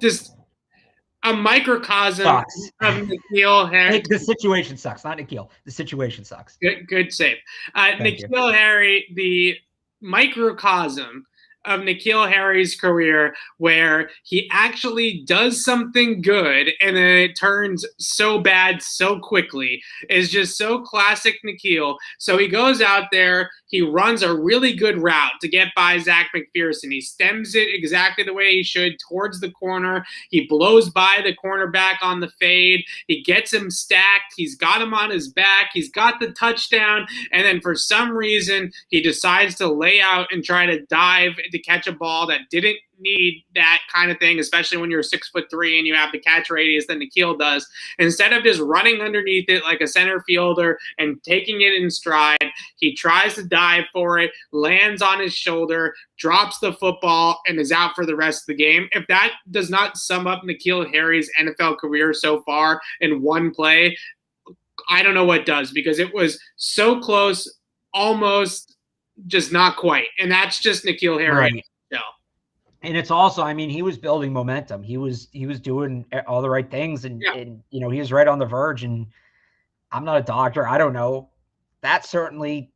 just a microcosm of N'Keal Harry. The situation sucks, not N'Keal. The situation sucks. Good save. N'Keal Harry, the microcosm of N'Keal Harry's career where he actually does something good and then it turns so bad so quickly is just so classic N'Keal. So he goes out there, he runs a really good route to get by Zach McPherson. He stems it exactly the way he should towards the corner. He blows by the cornerback on the fade. He gets him stacked. He's got him on his back. He's got the touchdown. And then for some reason, he decides to lay out and try to dive to catch a ball that didn't need that kind of thing, especially when you're 6'3" and you have the catch radius that N'Keal does. Instead of just running underneath it like a center fielder and taking it in stride, he tries to dive for it, lands on his shoulder, drops the football, and is out for the rest of the game. If that does not sum up N'Keal Harry's NFL career so far in one play, I don't know what does, because it was so close, almost just not quite. And that's just N'Keal Harry. Right. And it's also, I mean, he was building momentum. He was doing all the right things, and he was right on the verge. And I'm not a doctor. I don't know. That certainly,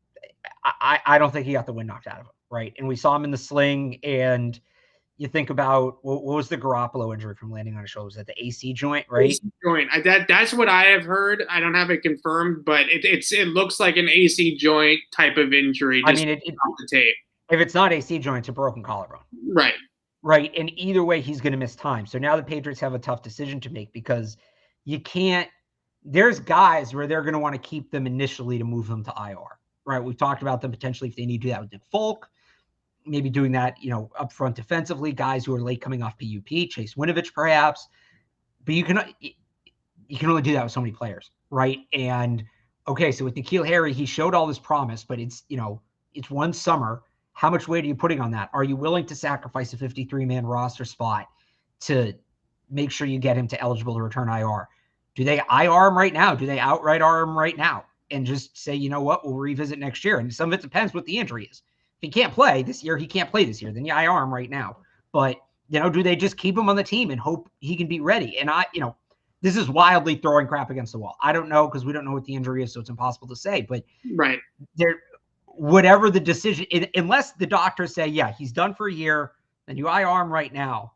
I don't think he got the wind knocked out of him, right? And we saw him in the sling, and you think about what was the Garoppolo injury from landing on his shoulder? Was that the AC joint, right? AC joint. That's what I have heard. I don't have it confirmed, but it looks like an AC joint type of injury. I mean, off the tape. If it's not AC joint, it's a broken collarbone. Right. Right. And either way, he's going to miss time. So now the Patriots have a tough decision to make, because you can't – there's guys where they're going to want to keep them initially to move them to IR, right? We've talked about them potentially if they need to do that with Nick Folk, maybe doing that, up front defensively, guys who are late coming off PUP, Chase Winovich perhaps. But you can only do that with so many players, right? And okay, so with N'Keal Harry, he showed all this promise, but it's one summer. How much weight are you putting on that? Are you willing to sacrifice a 53-man roster spot to make sure you get him to eligible to return IR? Do they IR him right now? Do they outright IR him right now and just say, you know what, we'll revisit next year? And some of it depends what the injury is. If he can't play this year, he can't play this year. Then you IR him right now. But, do they just keep him on the team and hope he can be ready? And this is wildly throwing crap against the wall. I don't know because we don't know what the injury is, so it's impossible to say. But right there, whatever the decision, unless the doctors say, yeah, he's done for a year, then you IR him right now.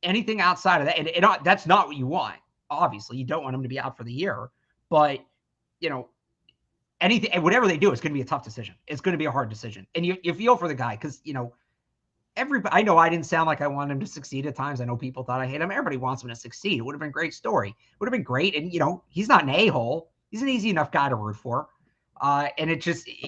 Anything outside of that, and that's not what you want. Obviously, you don't want him to be out for the year. But anything, whatever they do, it's going to be a tough decision. It's going to be a hard decision, and you feel for the guy because I know I didn't sound like I wanted him to succeed at times. I know people thought I hate him. Everybody wants him to succeed. It would have been a great story. It would have been great. And, he's not an a-hole. He's an easy enough guy to root for. And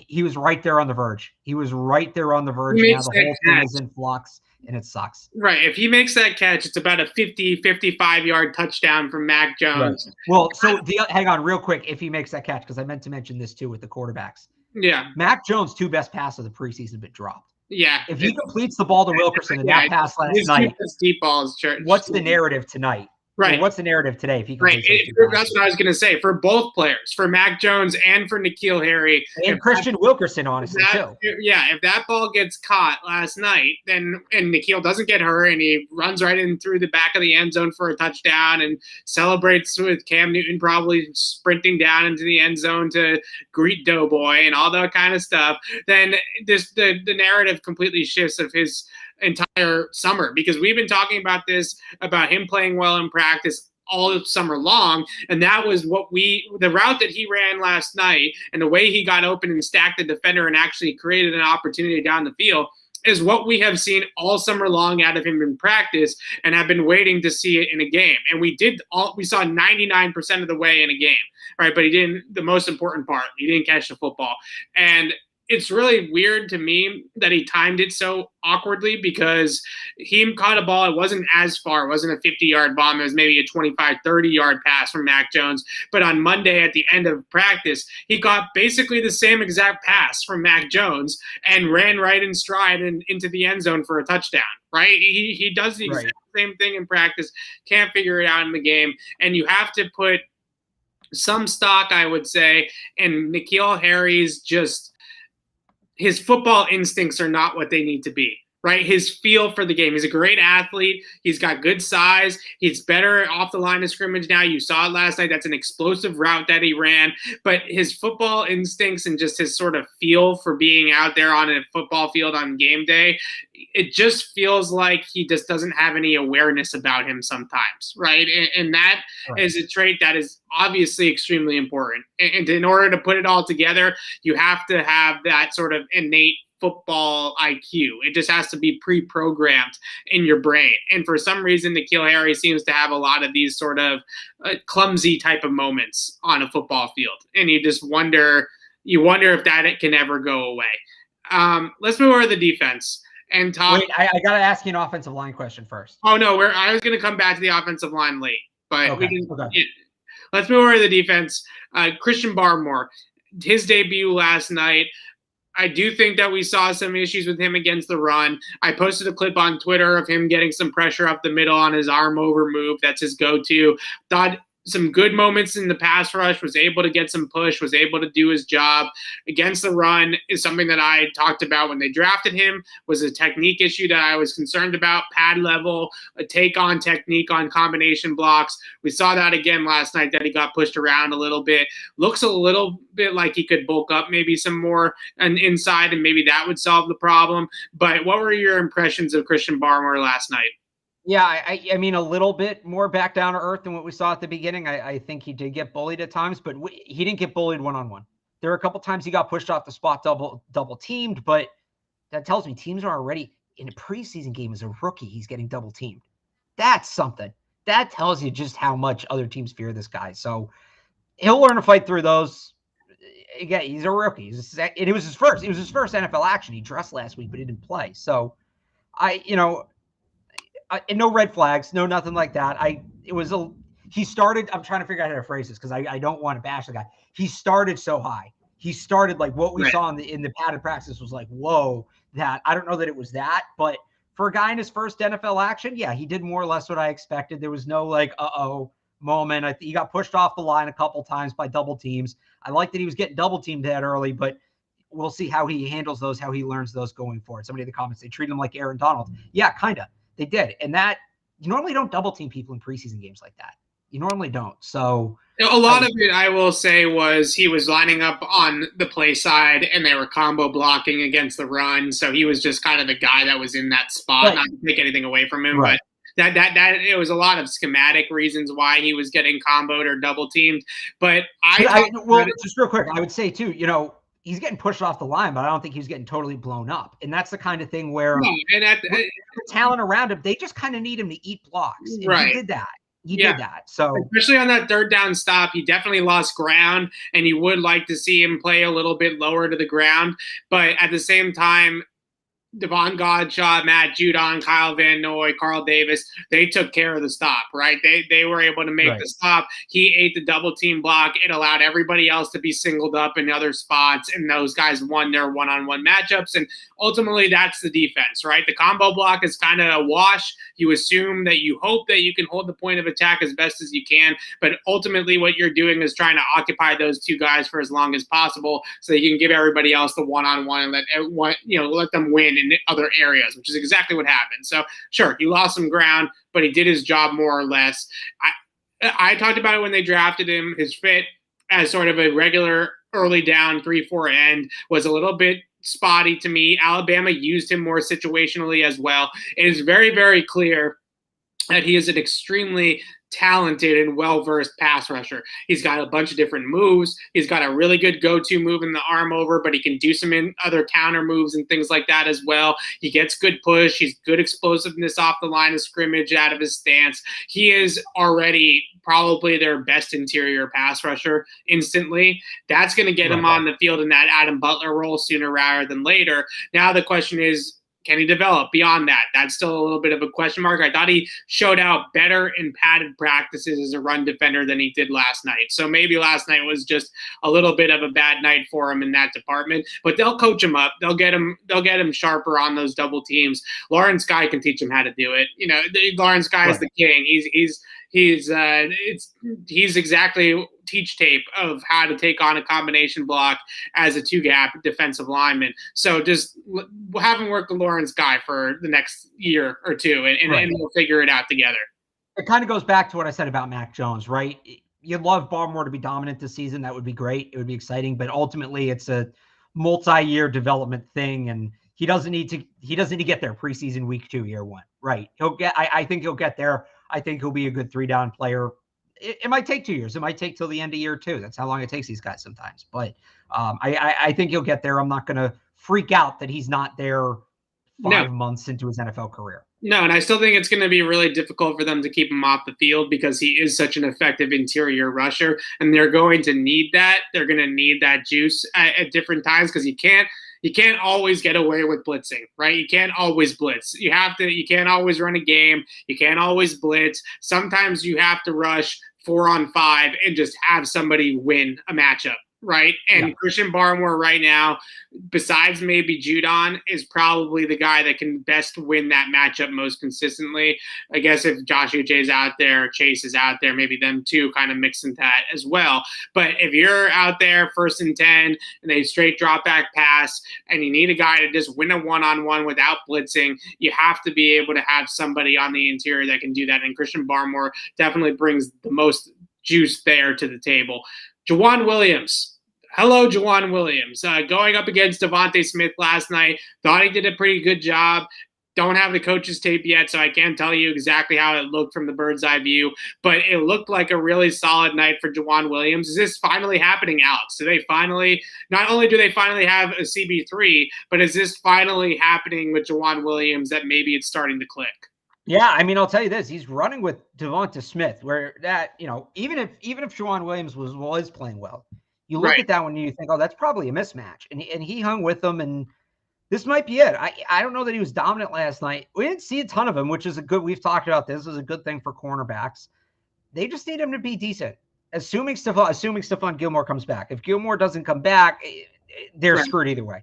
he was right there on the verge. He was right there on the verge. Now the whole thing is in flux, and it sucks. Right. If he makes that catch, it's about a 50, 55-yard touchdown from Mac Jones. Right. Well, so hang on real quick. If he makes that catch, because I meant to mention this too with the quarterbacks. Yeah. Mac Jones' 2 best passes of the preseason have been dropped. Yeah. If he completes the ball to Wilkerson and that pass last night, deep balls, what's the narrative tonight? Right. What's the narrative today? If he completes that's what I was going to say for both players, for Mac Jones and for N'Keal Harry. And Christian Wilkerson, honestly, too. Yeah, if that ball gets caught last night, and N'Keal doesn't get hurt and he runs right in through the back of the end zone for a touchdown and celebrates with Cam Newton probably sprinting down into the end zone to greet Doughboy and all that kind of stuff, then the narrative completely shifts of his entire summer, because we've been talking about him playing well in practice all summer long, and that was the route that he ran last night and the way he got open and stacked the defender and actually created an opportunity down the field is what we have seen all summer long out of him in practice and have been waiting to see it in a game. And we saw 99% of the way in a game, right? But he didn't, the most important part, he didn't catch the football. And it's really weird to me that he timed it so awkwardly, because he caught a ball. It wasn't as far. It wasn't a 50-yard bomb. It was maybe a 25, 30-yard pass from Mac Jones. But on Monday at the end of practice, he got basically the same exact pass from Mac Jones and ran right in stride and into the end zone for a touchdown, right? He does the exact same thing in practice, can't figure it out in the game. And you have to put some stock, I would say, in N'Keal Harry's his football instincts are not what they need to be, right? His feel for the game. He's a great athlete. He's got good size. He's better off the line of scrimmage now. You saw it last night. That's an explosive route that he ran. But his football instincts and just his sort of feel for being out there on a football field on game day, it just feels like he just doesn't have any awareness about him sometimes, right? And that is a trait that is obviously extremely important. And in order to put it all together, you have to have that sort of innate football IQ. It just has to be pre-programmed in your brain. And for some reason, N'Keal Harry seems to have a lot of these sort of clumsy type of moments on a football field. And you wonder if that can ever go away. Let's move over to the defense and talk. Wait, I got to ask you an offensive line question first. Oh, no, I was going to come back to the offensive line late, but okay. Let's move over to the defense. Christian Barmore, his debut last night. I do think that we saw some issues with him against the run. I posted a clip on Twitter of him getting some pressure up the middle on his arm over move. That's his go-to. Thought some good moments in the pass rush, was able to get some push, was able to do his job. Against the run is something that I talked about when they drafted him, was a technique issue that I was concerned about, pad level, a take on technique on combination blocks. We saw that again last night, that he got pushed around a little bit. Looks a little bit like he could bulk up maybe some more inside, and maybe that would solve the problem. But what were your impressions of Christian Barmore last night? Yeah, I mean, a little bit more back down to earth than what we saw at the beginning. I think he did get bullied at times, but he didn't get bullied one-on-one. There were a couple times he got pushed off the spot, double teamed, but that tells me teams are already in a preseason game as a rookie. He's getting double teamed. That's something. That tells you just how much other teams fear this guy. So he'll learn to fight through those. Again, he's a rookie. It was his first NFL action. He dressed last week, but he didn't play. So no red flags, no nothing like that. he started. I'm trying to figure out how to phrase this because I don't want to bash the guy. He started so high. He started like what we saw in the padded practice was like, whoa, that I don't know that it was that, but for a guy in his first NFL action, yeah, he did more or less what I expected. There was no like, moment. He got pushed off the line a couple times by double teams. I like that he was getting double teamed that early, but we'll see how he handles those, how he learns those going forward. Somebody in the comments, they treat him like Aaron Donald. Yeah, kind of. They did. And that, you normally don't double team people in preseason games like that. You normally don't. So a lot of it, I will say, was he was lining up on the play side and they were combo blocking against the run. So he was just kind of the guy that was in that spot, not to take anything away from him, but that it was a lot of schematic reasons why he was getting comboed or double teamed. But just real quick, I would say too, he's getting pushed off the line, but I don't think he's getting totally blown up. And that's the kind of thing where the talent around him, they just kind of need him to eat blocks. And he did that. He did that. So especially on that third down stop, he definitely lost ground, and you would like to see him play a little bit lower to the ground. But at the same time, Devon Godshot, Matt Judon, Kyle Van Noy, Carl Davis, they took care of the stop, right? They were able to make the stop. He ate the double team block. It allowed everybody else to be singled up in other spots, and those guys won their one-on-one matchups. And ultimately, that's the defense, right? The combo block is kind of a wash. You assume that you hope that you can hold the point of attack as best as you can, but ultimately what you're doing is trying to occupy those two guys for as long as possible so that you can give everybody else the one-on-one and let them win in other areas, which is exactly what happened. So sure, he lost some ground, but he did his job more or less. I talked about it when they drafted him. His fit as sort of a regular early down 3-4 end was a little bit spotty to me. Alabama used him more situationally as well. It is very, very clear that he is an extremely talented and well-versed pass rusher. He's got a bunch of different moves. He's got a really good go-to move in the arm over, but he can do some other counter moves and things like that as well. He gets good push. He's good explosiveness off the line of scrimmage out of his stance. He is already probably their best interior pass rusher instantly. That's going to get him on the field in that Adam Butler role sooner rather than later. Now the question is, can he develop beyond that? That's still a little bit of a question mark. I thought he showed out better in padded practices as a run defender than he did last night. So maybe last night was just a little bit of a bad night for him in that department. But they'll coach him up. They'll get him sharper on those double teams. Lawrence Guy can teach him how to do it. Lawrence Guy is the king. He's exactly teach tape of how to take on a combination block as a two-gap defensive lineman. So just have him work the Lawrence Guy for the next year or two, and we'll figure it out together. It kind of goes back to what I said about Mac Jones, right? You'd love Barmore to be dominant this season. That would be great. It would be exciting, but ultimately it's a multi-year development thing, and he doesn't need to get there preseason week 2, year 1, right? I think he'll get there. I think he'll be a good 3-down player. It might take 2 years. It might take till the end of year 2. That's how long it takes these guys sometimes. But I think he'll get there. I'm not going to freak out that he's not there 5 months into his NFL career. No, and I still think it's going to be really difficult for them to keep him off the field because he is such an effective interior rusher, and they're going to need that. They're going to need that juice at different times because you can't always get away with blitzing, right? You can't always blitz. You can't always run a game. You can't always blitz. Sometimes you have to rush 4-on-5 and just have somebody win a matchup, right? And Christian Barmore right now, besides maybe Judon, is probably the guy that can best win that matchup most consistently. I guess if Josh Uche's out there, Chase is out there, maybe them two kind of mix into that as well. But if you're out there 1st and 10 and they straight drop back pass and you need a guy to just win a one-on-one without blitzing, you have to be able to have somebody on the interior that can do that. And Christian Barmore definitely brings the most juice there to the table. Juwan Williams. Hello, Juwan Williams. Going up against Devontae Smith last night, thought he did a pretty good job. Don't have the coach's tape yet, so I can't tell you exactly how it looked from the bird's eye view, but it looked like a really solid night for Juwan Williams. Is this finally happening, Alex? Not only do they finally have a CB3, but is this finally happening with Juwan Williams that maybe it's starting to click? Yeah, I mean, I'll tell you this: he's running with Devonta Smith, where that even if Juwan Williams was playing well, you look at that one and you think, oh, that's probably a mismatch, and he hung with them, and this might be it. I don't know that he was dominant last night. We didn't see a ton of him, which is a good. We've talked about this is a good thing for cornerbacks. They just need him to be decent. Assuming Stephon Gilmore comes back. If Gilmore doesn't come back, they're screwed either way.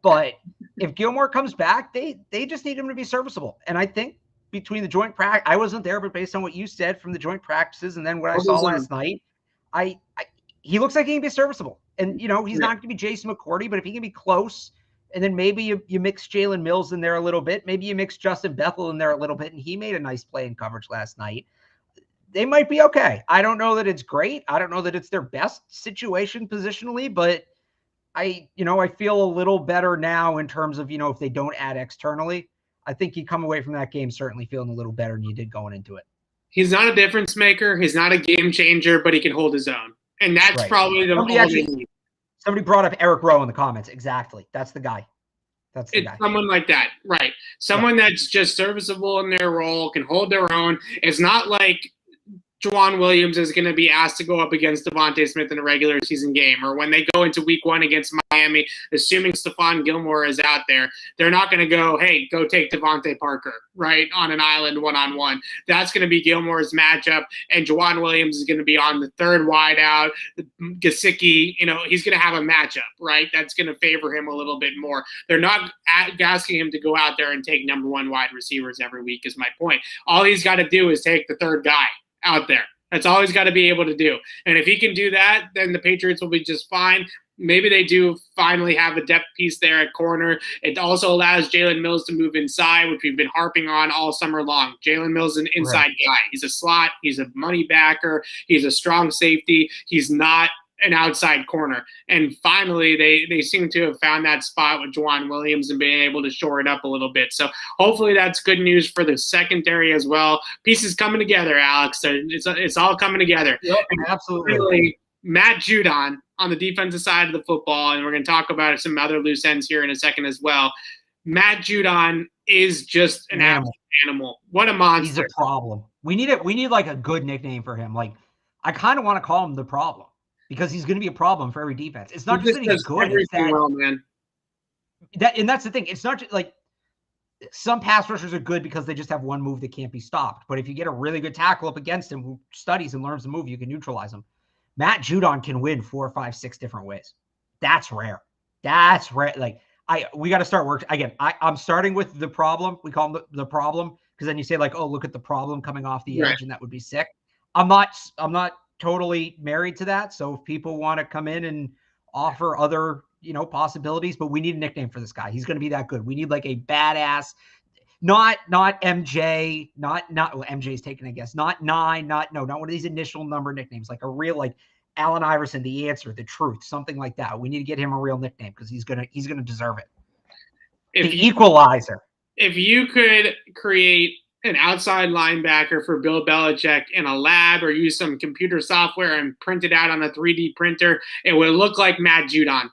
But if Gilmore comes back, they just need him to be serviceable. And I think between the joint practice, I wasn't there, but based on what you said from the joint practices and then what I saw last night, he looks like he can be serviceable. And, he's not going to be Jason McCourty, but if he can be close, and then maybe you mix Jalen Mills in there a little bit, maybe you mix Justin Bethel in there a little bit, and he made a nice play in coverage last night. They might be okay. I don't know that it's great. I don't know that it's their best situation positionally, but I feel a little better now in terms of, if they don't add externally. I think you come away from that game certainly feeling a little better than you did going into it. He's not a difference maker. He's not a game changer, but he can hold his own. And that's probably the somebody brought up Eric Rowe in the comments. Exactly. That's the guy. It's someone like that. Right. Someone that's just serviceable in their role, can hold their own. It's not like Juwan Williams is going to be asked to go up against Devontae Smith in a regular season game, or when they go into week 1 against Miami, assuming Stephon Gilmore is out there, they're not going to go, hey, go take Devontae Parker, right, on an island one-on-one. That's going to be Gilmore's matchup, and Juwan Williams is going to be on the third wide out. Gesicki, he's going to have a matchup, right, that's going to favor him a little bit more. They're not asking him to go out there and take number 1 wide receivers every week is my point. All he's got to do is take the third guy out there. That's all he's got to be able to do. And if he can do that, then the Patriots will be just fine. Maybe they do finally have a depth piece there at corner. It also allows Jalen Mills to move inside, which we've been harping on all summer long. Jalen Mills is an inside guy. He's a slot. He's a money backer. He's a strong safety. He's not an outside corner. And finally, they seem to have found that spot with Juwan Williams and being able to shore it up a little bit. So hopefully that's good news for the secondary as well. Pieces coming together, Alex. It's all coming together. Yep, absolutely. Finally, Matt Judon on the defensive side of the football, and we're going to talk about some other loose ends here in a second as well. Matt Judon is just an animal. What a monster. He's a problem. We need like a good nickname for him. Like, I kind of want to call him the problem, because he's going to be a problem for every defense. It's not just that he's good. It's that, and that's the thing. It's not just like some pass rushers are good because they just have one move that can't be stopped. But if you get a really good tackle up against him who studies and learns the move, you can neutralize him. Matt Judon can win 4, 5, 6 different ways. That's rare. Like we got to start work again. I'm starting with the problem. We call him the problem, because then you say like, oh, look at the problem coming off the edge, and that would be sick. I'm not totally married to that. So if people want to come in and offer other, possibilities, but we need a nickname for this guy. He's going to be that good. We need like a badass, not MJ, not well, MJ's taken, I guess, not 9, not one of these initial number nicknames, like a real, like Allen Iverson, the answer, the truth, something like that. We need to get him a real nickname because he's going to deserve it. The equalizer. If you could create an outside linebacker for Bill Belichick in a lab, or use some computer software and print it out on a 3D printer, it would look like Matt Judon.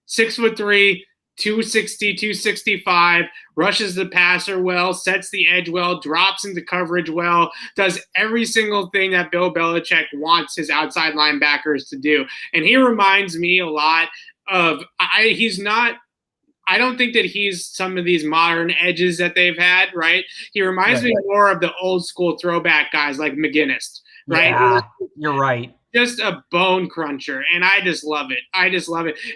6'3", 260, 265, rushes the passer well, sets the edge well, drops into coverage well, does every single thing that Bill Belichick wants his outside linebackers to do. And he reminds me a lot of I don't think that he's some of these modern edges that they've had, right? He reminds me more of the old school throwback guys like McGinnis, right? Yeah, you're right. Just a bone cruncher, and I just love it.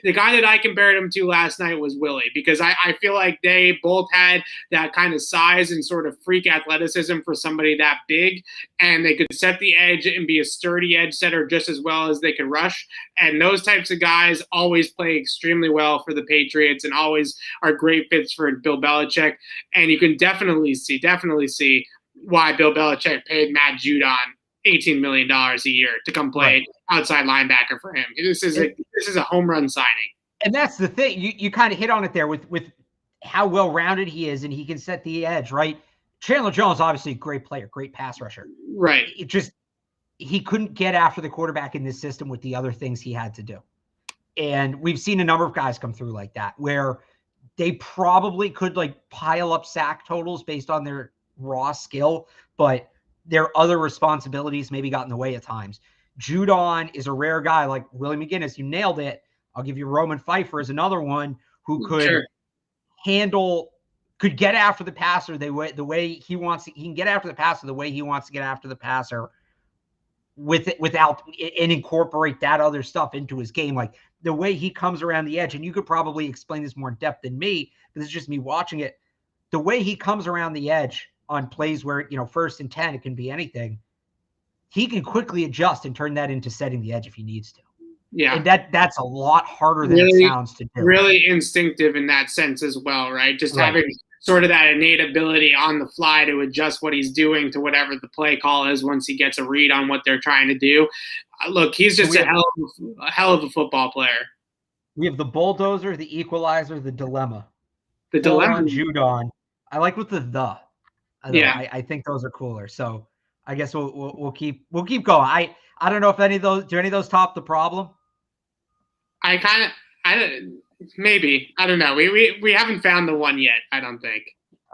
The guy that I compared him to last night was Willie, because I feel like they both had that kind of size and sort of freak athleticism for somebody that big, and they could set the edge and be a sturdy edge setter just as well as they could rush. And those types of guys always play extremely well for the Patriots and always are great fits for Bill Belichick. And you can definitely see why Bill Belichick paid Matt Judon $18 million a year to come play outside linebacker for him. This is a home run signing. And that's the thing. You kind of hit on it there with how well-rounded he is, and he can set the edge, right? Chandler Jones, obviously a great player, great pass rusher. Right. He couldn't get after the quarterback in this system with the other things he had to do. And we've seen a number of guys come through like that, where they probably could like pile up sack totals based on their raw skill, but their other responsibilities maybe got in the way at times. Judon is a rare guy like Willie McGinnis. You nailed it. I'll give you Roman Pfeiffer as another one who could could get after the passer the way he wants. He can get after the passer the way he wants to get after the passer without and incorporate that other stuff into his game. Like the way he comes around the edge, and you could probably explain this more in depth than me, because it's just me watching it. The way he comes around the edge on plays where, 1st and 10, it can be anything. He can quickly adjust and turn that into setting the edge if he needs to. Yeah. And that's a lot harder than it sounds to do. Really instinctive in that sense as well, right? Just having sort of that innate ability on the fly to adjust what he's doing to whatever the play call is once he gets a read on what they're trying to do. Look, he's just a hell of a football player. We have the bulldozer, the equalizer, the dilemma. The dilemma. Judon. I like with the. Yeah. I think those are cooler. So I guess we'll keep going. I don't know if any of those top the problem. Maybe. I don't know. We haven't found the one yet, I don't think.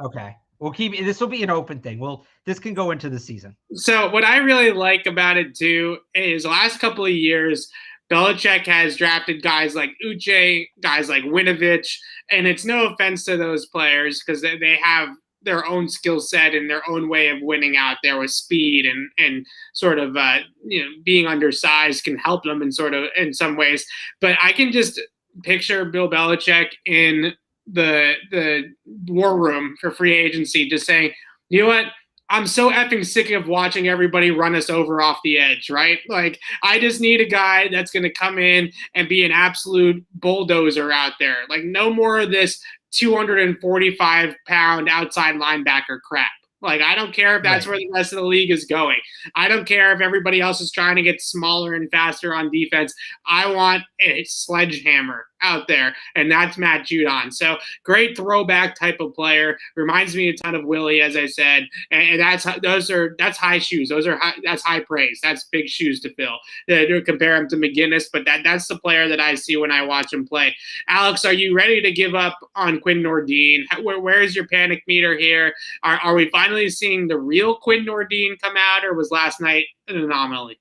Okay. This will be an open thing. This can go into the season. So what I really like about it too is the last couple of years, Belichick has drafted guys like Uche, guys like Winovich, and it's no offense to those players because they have their own skill set and their own way of winning out there with speed and sort of being undersized can help them in some ways. But I can just picture Bill Belichick in the war room for free agency just saying, you know what? I'm so effing sick of watching everybody run us over off the edge, right? Like, I just need a guy that's going to come in and be an absolute bulldozer out there. Like, no more of this 245-pound outside linebacker crap. Like, I don't care if that's where the rest of the league is going. I don't care if everybody else is trying to get smaller and faster on defense. I want a sledgehammer out there, and that's Matt Judon. So great throwback type of player. Reminds me a ton of Willie, as I said, and that's high shoes. That's high praise. That's big shoes to fill. To compare him to McGinnis, but that's the player that I see when I watch him play. Alex, are you ready to give up on Quinn Nordin? Where is your panic meter here? Are we finally seeing the real Quinn Nordin come out, or was last night an anomaly?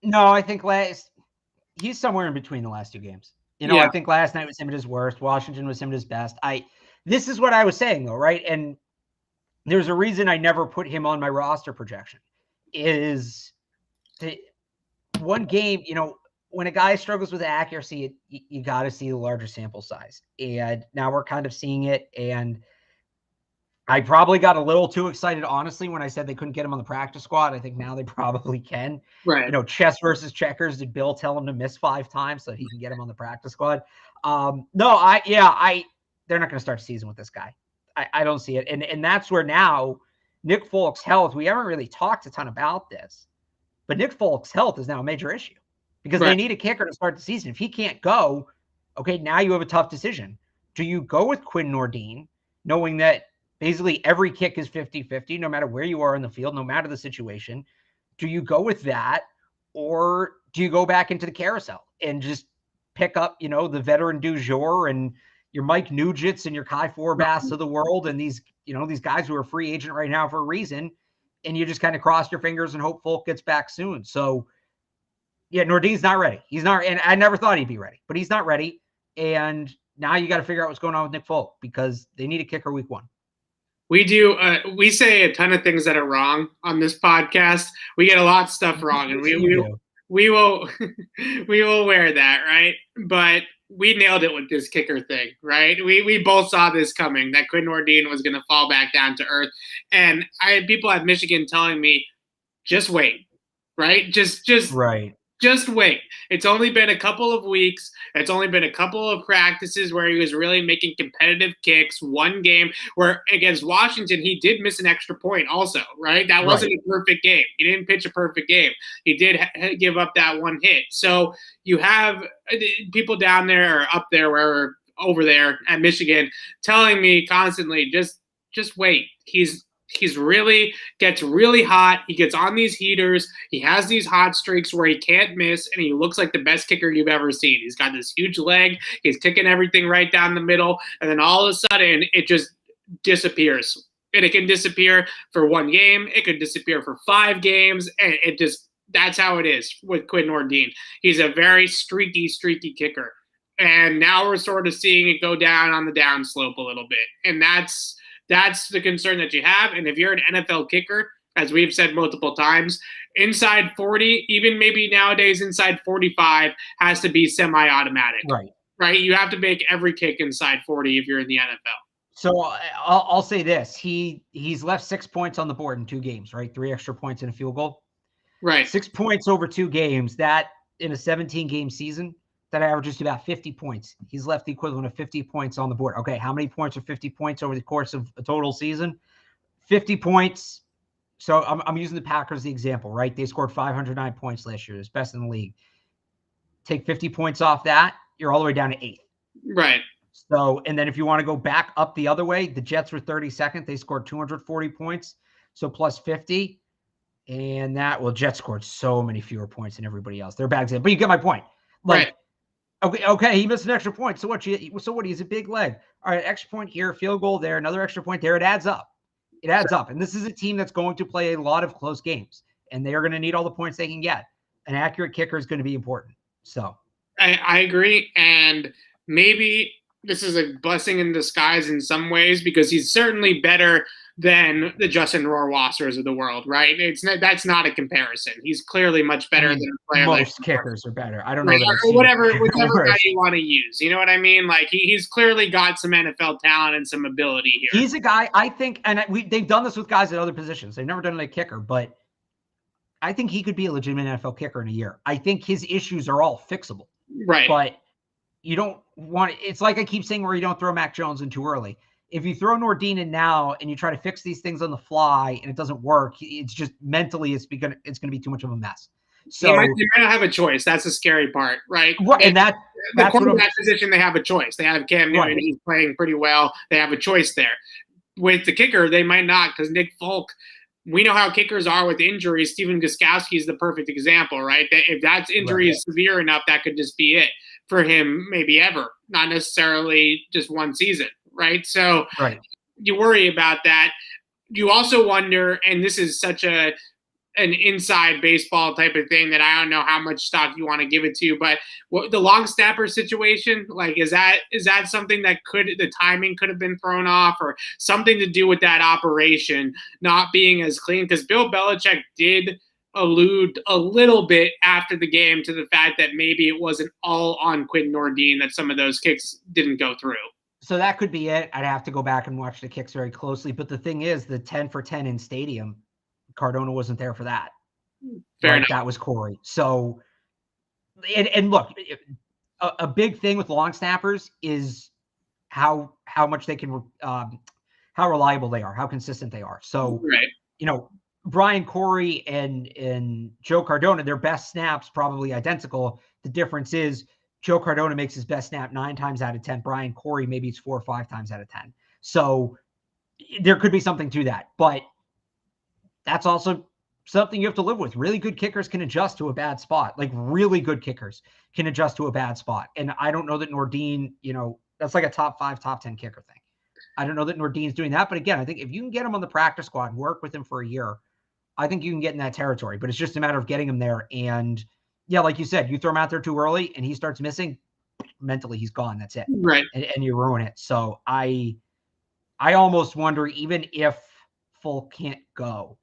No, I think he's somewhere in between the last two games. I think last night was him at his worst. Washington was him at his best. This is what I was saying, though, right? And there's a reason I never put him on my roster projection. Is one game, when a guy struggles with accuracy, you got to see the larger sample size. And now we're kind of seeing it. And I probably got a little too excited, honestly, when I said they couldn't get him on the practice squad. I think now they probably can. Right. Chess versus checkers. Did Bill tell him to miss 5 times so he can get him on the practice squad? They're not going to start the season with this guy. I don't see it. And that's where now Nick Folk's health, we haven't really talked a ton about this, but Nick Folk's health is now a major issue because they need a kicker to start the season. If he can't go, okay, now you have a tough decision. Do you go with Quinn Nordin, knowing that basically every kick is 50-50, no matter where you are in the field, no matter the situation? Do you go with that, or do you go back into the carousel and just pick up, the veteran du jour and your Mike Nugents and your Kai Forbaths of the world and these guys who are free agent right now for a reason, and you just kind of cross your fingers and hope Folk gets back soon? So, yeah, Nordin's not ready. He's not, and I never thought he'd be ready, but he's not ready. And now you got to figure out what's going on with Nick Folk because they need a kicker week 1. We do. We say a ton of things that are wrong on this podcast. We get a lot of stuff wrong, and we will wear that, right? But we nailed it with this kicker thing, right? We both saw this coming, that Quinn Nordin was going to fall back down to earth. And I had people at Michigan telling me, just wait, right? Just right. Just wait. It's only been a couple of weeks. It's only been a couple of practices where he was really making competitive kicks. One game where against Washington, he did miss an extra point also, right? That wasn't a perfect game. He didn't pitch a perfect game. He did give up that one hit. So you have people down there or up there, wherever, over there at Michigan, telling me constantly, just wait. He's really gets really hot. He gets on these heaters. He has these hot streaks where he can't miss, and he looks like the best kicker you've ever seen. He's got this huge leg. He's kicking everything right down the middle, and then all of a sudden it just disappears. And it can disappear for one game. It could disappear for 5 games, and that's how it is with Quinn Nordin. He's a very streaky kicker, and now we're sort of seeing it go down on the downslope a little bit, and that's the concern that you have. And if you're an NFL kicker as we've said multiple times, inside 40, even maybe nowadays inside 45, has to be semi-automatic. Right? You have to make every kick inside 40 if you're in the NFL. So I'll say this. He's left 6 points on the board in 2 games, right? 3 extra points and a field goal. Right. 6 points over 2 games. That in a 17-game season, that averages to about 50 points. He's left the equivalent of 50 points on the board. Okay, how many points are 50 points over the course of a total season? 50 points. So I'm using the Packers as the example, right? They scored 509 points last year. It's best in the league. Take 50 points off that, you're all the way down to 8th. Right. So, and then if you want to go back up the other way, the Jets were 32nd. They scored 240 points. So plus 50. And Jets scored so many fewer points than everybody else. They're bad example. But you get my point. Like, right. Okay, he missed an extra point. So what? He's a big leg. All right, extra point here, field goal there, another extra point there. It adds up. It adds up. And this is a team that's going to play a lot of close games. And they are going to need all the points they can get. An accurate kicker is going to be important. So I agree. And maybe this is a blessing in disguise in some ways, because he's certainly better than the Justin Rohrwassers of the world, right? That's not a comparison. He's clearly much better than a player. Most kickers are better. I don't know that whatever guy you want to use. You know what I mean? Like he's clearly got some NFL talent and some ability here. He's a guy, I think, and they've done this with guys at other positions. They've never done it at kicker, but I think he could be a legitimate NFL kicker in a year. I think his issues are all fixable. Right. But you don't want – it's like I keep saying where you don't throw Mac Jones in too early. If you throw Nordin in now and you try to fix these things on the fly and it doesn't work, it's just mentally it's going to be too much of a mess. So they might not have a choice. That's the scary part, right? And that's quarterback position, they have a choice. They have Cam Newton. Right. He's playing pretty well. They have a choice there. With the kicker, they might not, because Nick Folk – we know how kickers are with injuries. Stephen Gostkowski is the perfect example, right? That if that injury is severe enough, that could just be it for him, maybe ever, not necessarily just one season, right? So you worry about that. You also wonder, and this is such an inside baseball type of thing that I don't know how much stock you want to give it to, but the long snapper situation, like, is that something that the timing could have been thrown off, or something to do with that operation not being as clean? Because Bill Belichick did allude a little bit after the game to the fact that maybe it wasn't all on Quinn Nordin that some of those kicks didn't go through. So that could be it. I'd have to go back and watch the kicks very closely. But the thing is, the 10 for 10 in stadium, Cardona wasn't there for that. Fair enough. That was Corey. So, and look, a big thing with long snappers is how much they can, how reliable they are, how consistent they are. So, Brian Corey and Joe Cardona, their best snaps probably identical. The difference is Joe Cardona makes his best snap 9 times out of 10. Brian Corey, maybe it's 4 or 5 times out of 10. So there could be something to that, but that's also something you have to live with. Really good kickers can adjust to a bad spot. Like really good kickers can adjust to a bad spot. And I don't know that Nordin, that's like a top 5, top 10 kicker thing. I don't know that Nordin's doing that. But again, I think if you can get him on the practice squad and work with him for a year, I think you can get in that territory. But it's just a matter of getting him there. And yeah, like you said, you throw him out there too early and he starts missing, mentally he's gone. That's it. Right. And you ruin it. So I almost wonder, even if Folk can't go,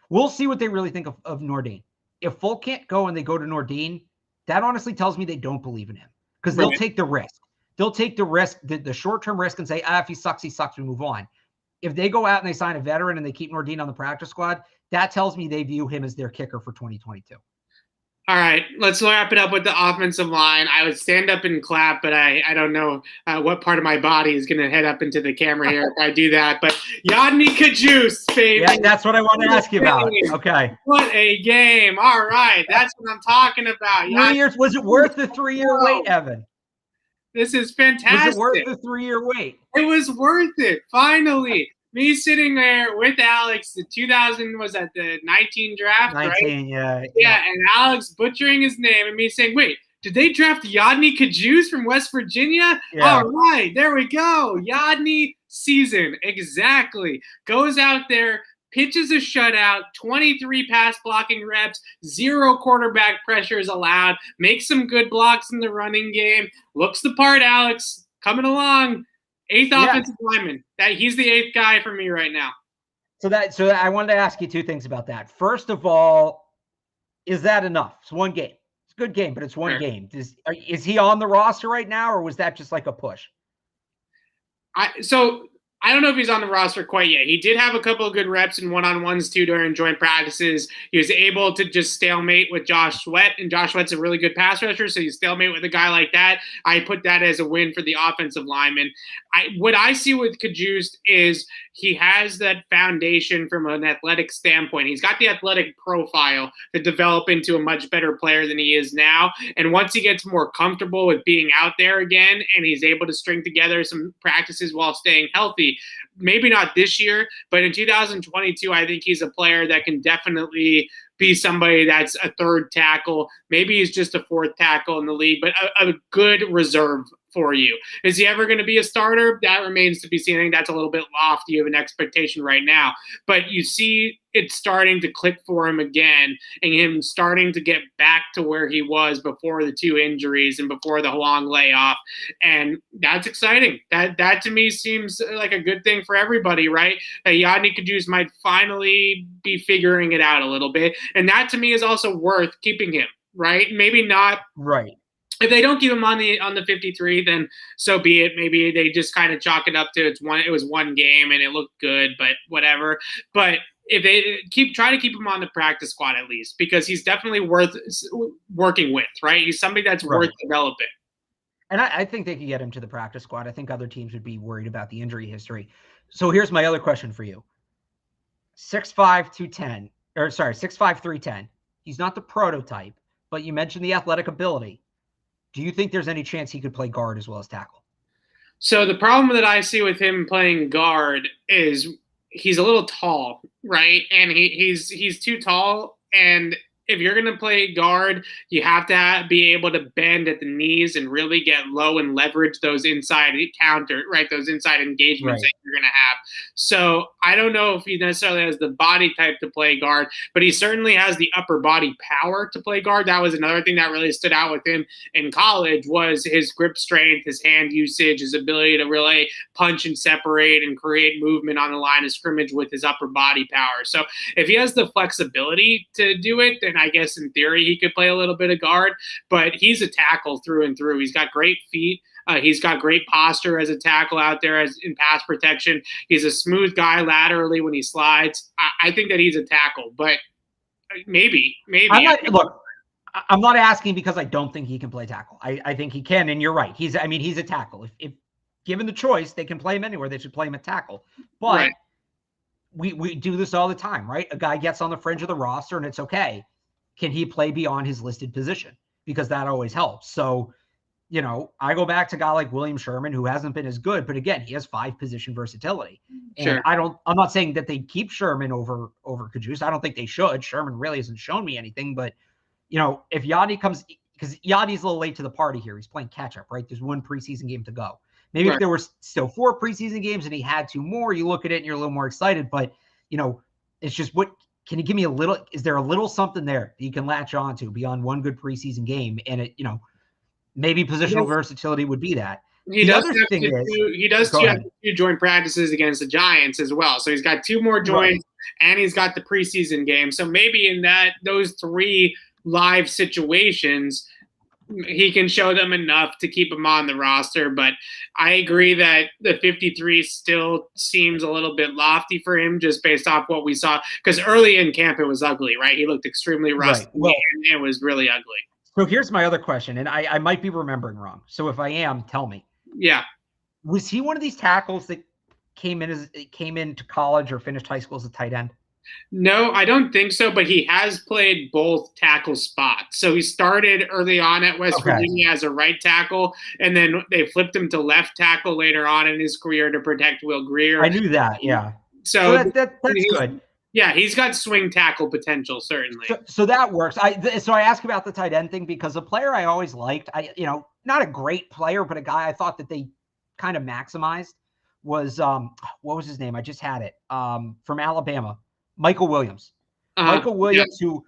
we'll see what they really think of Nordin. If Folk can't go and they go to Nordin, that honestly tells me they don't believe in him, because they'll take the risk. They'll take the risk, the short-term risk, and say, if he sucks, we move on. If they go out and they sign a veteran and they keep Nordin on the practice squad, that tells me they view him as their kicker for 2022. All right, let's wrap it up with the offensive line. I would stand up and clap, but I don't know what part of my body is going to head up into the camera here if I do that. But Yodny Kajus, baby. Yeah, that's what I wanted to ask you about. Okay. What a game. All right, that's what I'm talking about. 3 years. Was it worth the 3-year wait, Evan? This is fantastic. Was it worth the 3-year wait? It was worth it, finally. Me sitting there with Alex, the 2000, was that the 19 draft, 19, right? Yeah, and Alex butchering his name and me saying, wait, did they draft Yodny Kajus from West Virginia? Yeah. All right, there we go. Yodny season, exactly. Goes out there, pitches a shutout, 23 pass blocking reps, 0 quarterback pressures allowed, makes some good blocks in the running game, looks the part, Alex, coming along. 8th offensive lineman. He's the 8th guy for me right now. So I wanted to ask you two things about that. First of all, is that enough? It's one game. It's a good game, but it's one Sure. game. Is he on the roster right now, or was that just like a push? So I don't know if he's on the roster quite yet. He did have a couple of good reps in one-on-ones too during joint practices. He was able to just stalemate with Josh Sweat, and Josh Sweat's a really good pass rusher, so you stalemate with a guy like that. I put that as a win for the offensive lineman. What I see with Cajuste is he has that foundation from an athletic standpoint. He's got the athletic profile to develop into a much better player than he is now. And once he gets more comfortable with being out there again and he's able to string together some practices while staying healthy, maybe not this year, but in 2022, I think he's a player that can definitely be somebody that's a third tackle. Maybe he's just a fourth tackle in the league, but a good reserve for you. Is he ever going to be a starter? That remains to be seen. I think that's a little bit lofty of an expectation right now. But you see it starting to click for him again and him starting to get back to where he was before the two injuries and before the long layoff. And that's exciting. That to me seems like a good thing for everybody, right? That Yodny Cajuste might finally be figuring it out a little bit. And that to me is also worth keeping him, right? Maybe not. Right. If they don't keep him on the 53, then so be it. Maybe they just kind of chalk it up to it was one game and it looked good, but whatever. But if they try to keep him on the practice squad at least, because he's definitely worth working with, right? He's somebody that's worth developing. And I think they could get him to the practice squad. I think other teams would be worried about the injury history. So here's my other question for you. 6'5", 210, or sorry, 6'5", 310. He's not the prototype, but you mentioned the athletic ability. Do you think there's any chance he could play guard as well as tackle? So the problem that I see with him playing guard is he's a little tall, right? And he's too tall. And if you're going to play guard, you have to be able to bend at the knees and really get low and leverage those inside counter, right? Those inside engagements that you're going to have. So I don't know if he necessarily has the body type to play guard, but he certainly has the upper body power to play guard. That was another thing that really stood out with him in college was his grip strength, his hand usage, his ability to really punch and separate and create movement on the line of scrimmage with his upper body power. So if he has the flexibility to do it, then I guess in theory he could play a little bit of guard, but he's a tackle through and through. He's got great feet. He's got great posture as a tackle out there as in pass protection. He's a smooth guy laterally when he slides. I think that he's a tackle, but maybe. I'm not asking because I don't think he can play tackle. I think he can, and you're right. He's a tackle. If given the choice, they can play him anywhere. They should play him at tackle. But we do this all the time, right? A guy gets on the fringe of the roster, and it's okay. Can he play beyond his listed position? Because that always helps. So, I go back to a guy like William Sherman, who hasn't been as good, but again, he has 5 position versatility. And I'm not saying that they keep Sherman over Cajuste. I don't think they should. Sherman really hasn't shown me anything, but if Yodny comes, because Yodny's a little late to the party here. He's playing catch up, right? There's 1 preseason game to go. Maybe if there were still 4 preseason games and he had 2 more, you look at it and you're a little more excited, but it's just can you give me a little, is there a little something there that you can latch on to beyond 1 good preseason game? And it, maybe positional versatility would be that. He does have 2 joint practices against the Giants as well. So he's got 2 more joints and he's got the preseason game. So maybe in those 3 live situations, he can show them enough to keep him on the roster. But I agree that the 53 still seems a little bit lofty for him just based off what we saw. Because early in camp, it was ugly, right? He looked extremely rusty and it was really ugly. So here's my other question, and I might be remembering wrong. So if I am, tell me. Yeah. Was he one of these tackles that came into college or finished high school as a tight end? No, I don't think so, but he has played both tackle spots. So he started early on at West Virginia as a right tackle, and then they flipped him to left tackle later on in his career to protect Will Grier. I knew that, yeah. So that's good. Yeah, he's got swing tackle potential, certainly. So that works. So I ask about the tight end thing because a player I always liked, not a great player, but a guy I thought that they kind of maximized was, what was his name? I just had it. From Alabama. Michael Williams. Michael Williams, who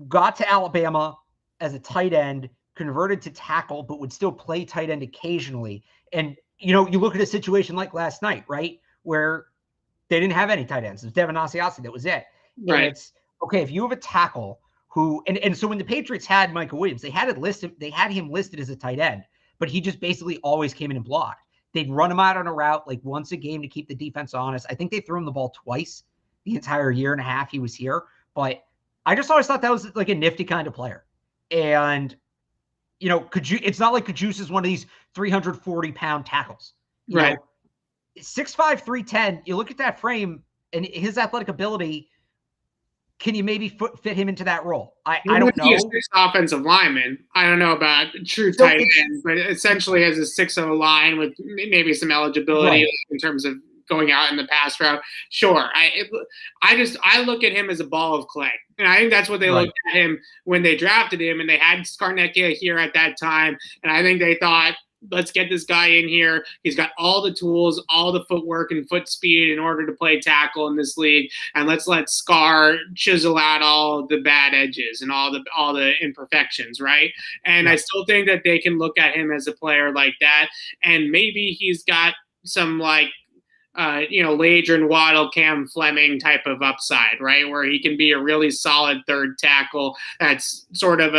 got to Alabama as a tight end, converted to tackle, but would still play tight end occasionally. And, you look at a situation like last night, right, where They didn't have any tight ends. It was Devin Asiasi. That was it. Right. And it's okay if you have a tackle who and so when the Patriots had Michael Williams, they had him listed as a tight end, but he just basically always came in and blocked. They'd run him out on a route like once a game to keep the defense honest. I think they threw him the ball twice the entire year and a half he was here. But I just always thought that was like a nifty kind of player. And it's not like Kajus is one of these 340-pound tackles. Right. 6'5", 310, you look at that frame and his athletic ability, can you maybe fit him into that role? I don't know. He's a 6 offensive lineman. I don't know about true tight end, but essentially has a 6-0 line with maybe some eligibility in terms of going out in the pass route. Sure. I look at him as a ball of clay. And I think that's what they looked at him when they drafted him, and they had Scarnecchia here at that time. And I think they thought, let's get this guy in here. He's got all the tools, all the footwork and foot speed in order to play tackle in this league. And let's let Scar chisel out all the bad edges and all the imperfections, right? And I still think that they can look at him as a player like that. And maybe he's got some Lazar and Waddle, Cam Fleming type of upside, right? Where he can be a really solid third tackle that's sort of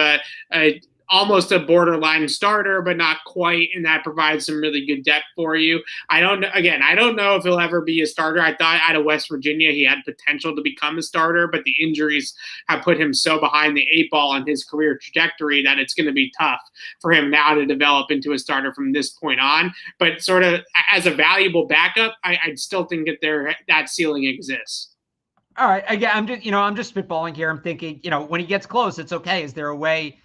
almost a borderline starter, but not quite, and that provides some really good depth for you. I don't know if he'll ever be a starter. I thought out of West Virginia he had potential to become a starter, but the injuries have put him so behind the 8 ball on his career trajectory that it's going to be tough for him now to develop into a starter from this point on. But sort of as a valuable backup, I still think that ceiling exists. All right. Again, I'm just spitballing here. I'm thinking, when he gets close, it's okay. Is there a way,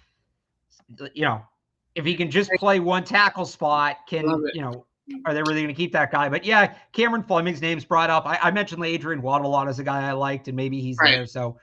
if he can just play one tackle spot, are they really going to keep that guy? But yeah, Cameron Fleming's name's brought up. I mentioned Lazar and Waddle a lot as a guy I liked, and maybe he's there. So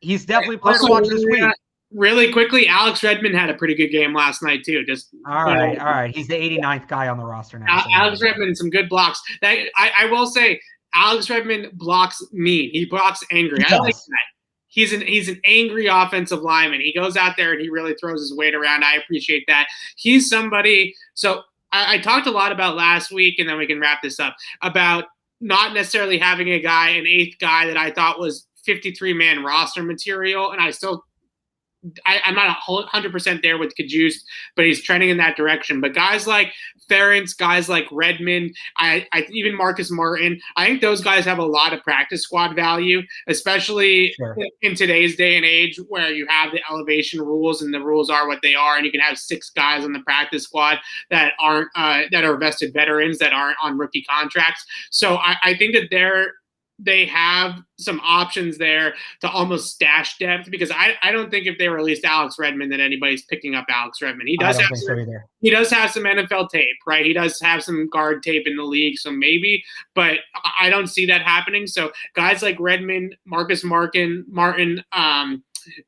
he's definitely a player to watch this week. Really quickly, Alex Redmond had a pretty good game last night too. All right. He's the 89th guy on the roster now. Alex Redmond, some good blocks. I will say, Alex Redmond blocks mean. He blocks angry. I like that. He's an angry offensive lineman. He goes out there and he really throws his weight around. I appreciate that. He's somebody. So I talked a lot about last week, and then we can wrap this up, about not necessarily having an 8th guy that I thought was 53-man roster material. And I'm not 100% there with Kajus, but he's trending in that direction. But guys like Ferentz, guys like Redmond, even Marcus Martin, I think those guys have a lot of practice squad value, especially in today's day and age where you have the elevation rules and the rules are what they are, and you can have 6 guys on the practice squad that aren't that are vested veterans that aren't on rookie contracts. So I think that they have some options there to almost stash depth, because I don't think if they released Alex Redmond that anybody's picking up Alex Redmond. He does have some NFL tape, right? He does have some guard tape in the league, so maybe, but I don't see that happening. So guys like Redmond, Marcus Martin,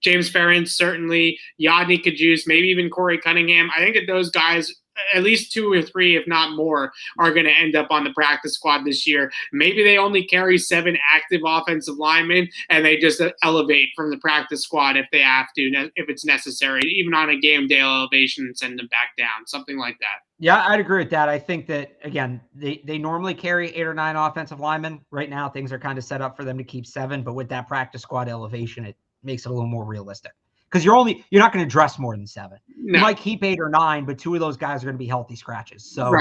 James Ferentz, certainly, Yadni Kajus, maybe even Corey Cunningham. I think that those guys, at least 2 or 3, if not more, are going to end up on the practice squad this year. Maybe they only carry 7 active offensive linemen, and they just elevate from the practice squad if they have to, if it's necessary, even on a game day elevation, and send them back down, something like that. Yeah, I'd agree with that. I think that, again, they normally carry 8 or 9 offensive linemen. Right now, things are kind of set up for them to keep 7, but with that practice squad elevation, it makes it a little more realistic. Because you're not going to dress more than 7. No. You might keep 8 or 9, but 2 of those guys are going to be healthy scratches. So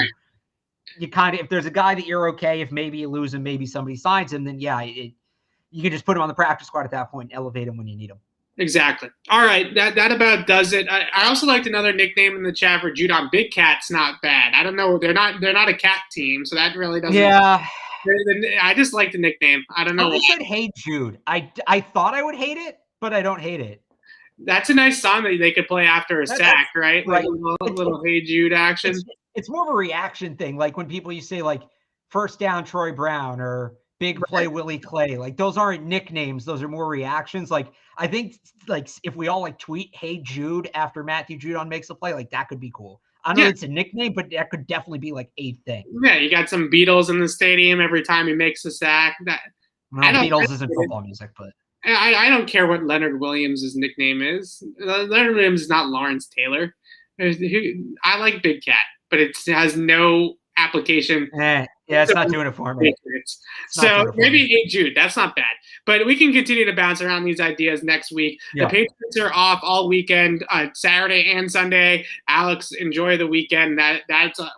you if there's a guy that you're okay, if maybe you lose him, maybe somebody signs him, then you can just put him on the practice squad at that point and elevate him when you need him. Exactly. All right, that about does it. I also liked another nickname in the chat for Judon. Big Cat's not bad. I don't know. They're not a cat team, so that really doesn't. Yeah. I just like the nickname. I don't know. I said, "Hey Jude." I thought I would hate it, but I don't hate it. That's a nice song that they could play after a sack, right? Like a little Hey Jude action. It's more of a reaction thing. Like when people say like first down Troy Brown or big play Willie Clay. Like those aren't nicknames. Those are more reactions. Like I think like if we all tweet Hey Jude after Matthew Judon makes a play, like that could be cool. I know it's a nickname, but that could definitely be like a thing. Yeah, you got some Beatles in the stadium every time he makes a sack. Beatles isn't football music, but I don't care what Leonard Williams' nickname is. Leonard Williams is not Lawrence Taylor. I like Big Cat, but it has no application Yeah, it's not doing it for me. So maybe 8 June. That's not bad. But we can continue to bounce around these ideas next week. Yeah. The Patriots are off all weekend, Saturday and Sunday. Alex, enjoy the weekend. That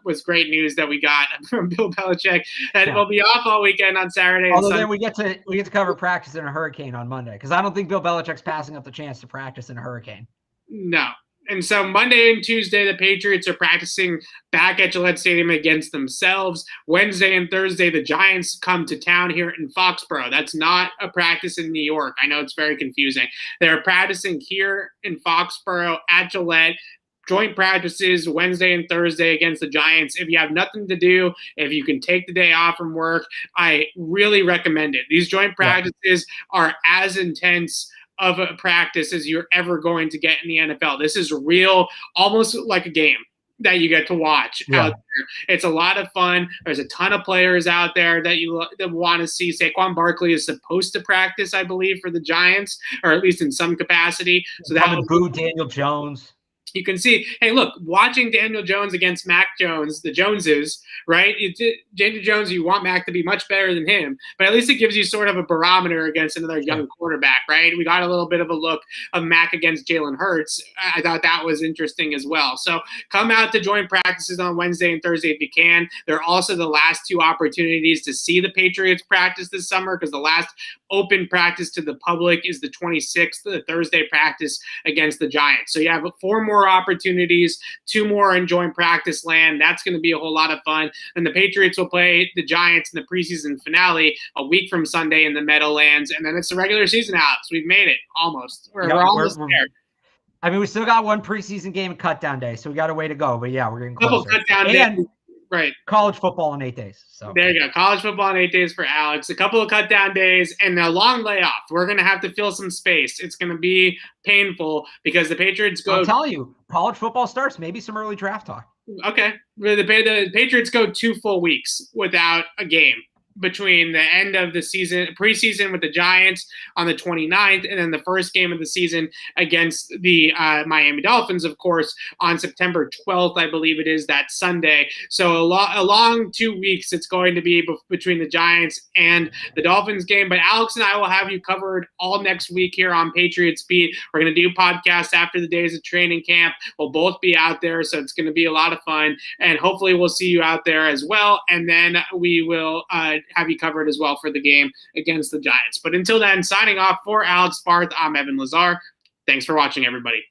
was great news that we got from Bill Belichick. And we'll be off all weekend on Saturday. Although then we get to cover practice in a hurricane on Monday, because I don't think Bill Belichick's passing up the chance to practice in a hurricane. No. And so Monday and Tuesday, the Patriots are practicing back at Gillette Stadium against themselves. Wednesday and Thursday, the Giants come to town here in Foxborough. That's not a practice in New York. I know it's very confusing. They're practicing here in Foxborough at Gillette. Joint practices Wednesday and Thursday against the Giants. If you have nothing to do, if you can take the day off from work, I really recommend it. These joint practices are as intense of a practice as you're ever going to get in the NFL. This is real, almost like a game that you get to watch out there. It's a lot of fun. There's a ton of players out there that want to see. Saquon Barkley is supposed to practice, I believe, for the Giants, or at least in some capacity. So that would boo Daniel Jones. You can see, hey, look, watching Daniel Jones against Mac Jones, the Joneses, right? Daniel Jones, you want Mac to be much better than him, but at least it gives you sort of a barometer against another young quarterback, right? We got a little bit of a look of Mac against Jalen Hurts. I thought that was interesting as well. So come out to joint practices on Wednesday and Thursday if you can. They're also the last 2 opportunities to see the Patriots practice this summer, because the last open practice to the public is the 26th, the Thursday practice against the Giants. So you have 4 more opportunities, 2 more in joint practice land. That's going to be a whole lot of fun. And the Patriots will play the Giants in the preseason finale a week from Sunday in the Meadowlands. And then it's the regular season, Alex. We've made it almost. We're almost there. I mean, we still got 1 preseason game and cut down day, so we got a way to go. But yeah, we're getting closer. Cut down days. Right. College football in 8 days. So there you go. College football in 8 days for Alex. A couple of cut down days and a long layoff. We're going to have to fill some space. It's going to be painful because the Patriots go. I'll tell you, college football starts. Maybe some early draft talk. Okay. The Patriots go 2 full weeks without a game between the end of the season, preseason with the Giants on the 29th, and then the first game of the season against the Miami Dolphins, of course, on September 12th, I believe it is, that Sunday. So a long 2 weeks it's going to be between the Giants and the Dolphins game. But Alex and I will have you covered all next week here on Patriots Beat. We're going to do podcasts after the days of training camp. We'll both be out there, so it's going to be a lot of fun. And hopefully we'll see you out there as well. And then we will have you covered as well for the game against the Giants. But until then, signing off for Alex Barth, I'm Evan Lazar. Thanks for watching, everybody.